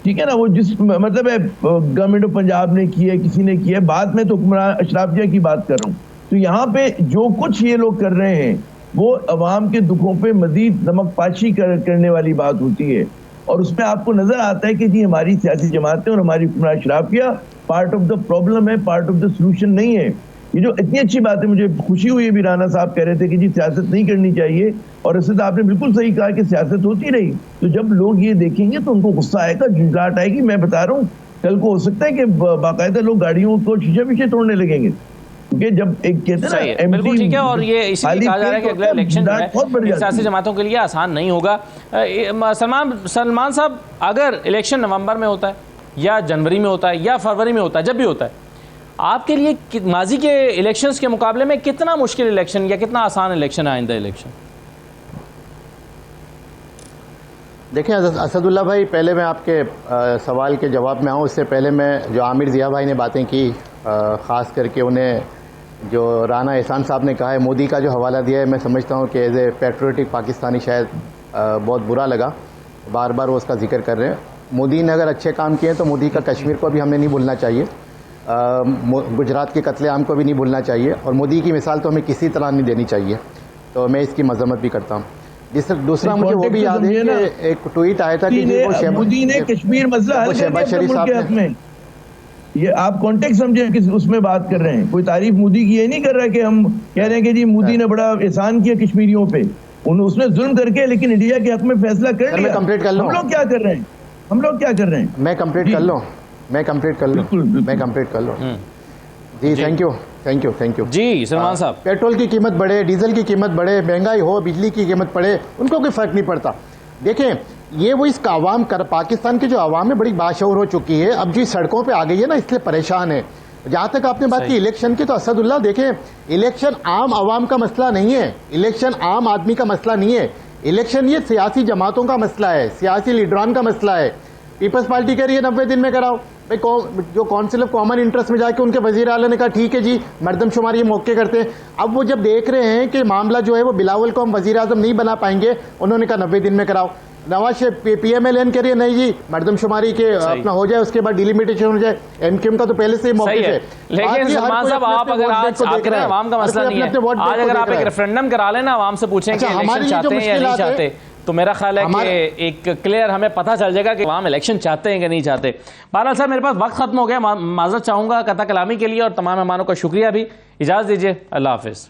ठीक है ना। वो जिस मतलब है गवर्नमेंट ऑफ पंजाब ने की है, किसी ने की है, बाद में तो हुक्मरान अशराफिया की बात कर रहा हूँ। तो यहाँ पे जो कुछ ये लोग कर रहे हैं वो अवाम के दुखों पे मजीद नमक पाशी करने वाली बात होती है, और उसमें आपको नजर आता है कि जी हमारी सियासी जमातें और हमारी हुक्मरान अशराफिया पार्ट ऑफ द प्रॉब्लम है, पार्ट ऑफ द सोल्यूशन नहीं है। ये जो इतनी अच्छी बात है, मुझे खुशी हुई है भी राना साहब कह रहे थे कि जी सियासत नहीं करनी चाहिए, और इससे आपने बिल्कुल सही कहा कि सियासत होती रही तो जब लोग ये देखेंगे तो उनको गुस्सा आएगा, झुंझलाहट आएगी। मैं बता रहा हूँ, कल को हो सकता है कि बाकायदा लोग गाड़ियों को शीशे पीछे तोड़ने लगेंगे, क्योंकि जब एक कहते सही है, हैं ना बिल्कुल ठीक है। और ये इसलिए कहा जा रहा है कि अगला इलेक्शन जो है बहुत बढ़िया सियासी जमातों के लिए आसान नहीं होगा। सलमान साहब, अगर इलेक्शन नवंबर में होता है या जनवरी में होता है या फरवरी में होता है, जब भी होता है, आपके लिए माजी के इलेक्शंस के मुकाबले में कितना मुश्किल इलेक्शन या कितना आसान इलेक्शन है आइंदा इलेक्शन? देखिए असदुल्ला भाई, पहले मैं आपके सवाल के जवाब में आऊँ उससे पहले मैं जो आमिर ज़िया भाई ने बातें की, ख़ास करके उन्हें जो राना एहसान साहब ने कहा है, मोदी का जो हवाला दिया है, मैं समझता हूँ कि एज ए पैट्रियोटिक पाकिस्तानी शायद बहुत बुरा लगा। बार बार वो उसका जिक्र कर रहे हैं। मोदी ने अगर अच्छे काम किए तो मोदी का कश्मीर को भी हमें नहीं भूलना चाहिए, गुजरात के कत्लेआम को भी नहीं भूलना चाहिए, और मोदी की मिसाल तो हमें किसी तरह नहीं देनी चाहिए। तो मैं इसकी मजम्मत भी करता हूँ। दूसरा मुझे वो भी याद है कि एक ट्वीट आया था कि मोदी ने कश्मीर मसला हल कर दिया शरीफ मुल्क के हक में। ये आप कॉन्टेक्स्ट समझे किस उसमें बात कर रहे हैं। कोई तारीफ मोदी की ये नहीं कर रहा कि हम कह रहे हैं कि जी मोदी ने बड़ा एहसान किया कश्मीरियों पे, उसने जुल्म करके लेकिन इंडिया के हक में फैसला कर लिया। कंप्लीट कर लो। हम लोग क्या कर रहे हैं, हम लोग क्या कर रहे हैं? मैं कंप्लीट कर लो, मैं कंप्लीट कर लो जी। थैंक यू जी सलमान साहब। पेट्रोल की कीमत बढ़े, डीजल की कीमत बढ़े, महंगाई हो, बिजली की कीमत बढ़े, उनको कोई फर्क नहीं पड़ता। देखें, ये वो इसका आवाम कर, पाकिस्तान की जो आवाम है बड़ी बाशऊर हो चुकी है, अब जो सड़कों पे आ गई है ना, इसलिए परेशान है। जहाँ तक आपने बात की इलेक्शन की, तो असदुल्ला देखें, इलेक्शन आम आवाम का मसला नहीं है, इलेक्शन आम आदमी का मसला नहीं है। इलेक्शन ये सियासी जमातों का मसला है, सियासी लीडरान का मसला है। पीपल्स पार्टी कह रही है 90 दिन में कराओ भाई, जो काउंसिल ऑफ कॉमन इंटरेस्ट में जाके उनके वजीर आला ने कहा ठीक है जी, मर्दमशुमारी मौके करते हैं। अब वो जब देख रहे हैं कि मामला जो है वो बिलावल को हम वजीर आजम नहीं बना पाएंगे, उन्होंने कहा 90 दिन में कराओ। नवाज शरीफ PMLN कह रही है नहीं जी, मर्दमशुमारी के अपना हो जाए, उसके बाद डिलिमिटेशन हो जाए। MQM का तो पहले से ही मौके है। लेकिन सलमान साहब, आप अगर आज आवाम का मसला नहीं है, आज अगर आप एक रेफरेंडम करा लेना, आवाम से पूछें कि इलेक्शन चाहते हैं या नहीं चाहते, तो मेरा ख्याल है कि एक क्लियर हमें पता चल जाएगा कि आवाम इलेक्शन चाहते हैं कि नहीं चाहते। बहरहाल साहब, मेरे पास वक्त खत्म हो गया, माजरत चाहूंगा कता कलामी के लिए, और तमाम मेहमानों का शुक्रिया भी। इजाज़त दीजिए, अल्लाह हाफिज़।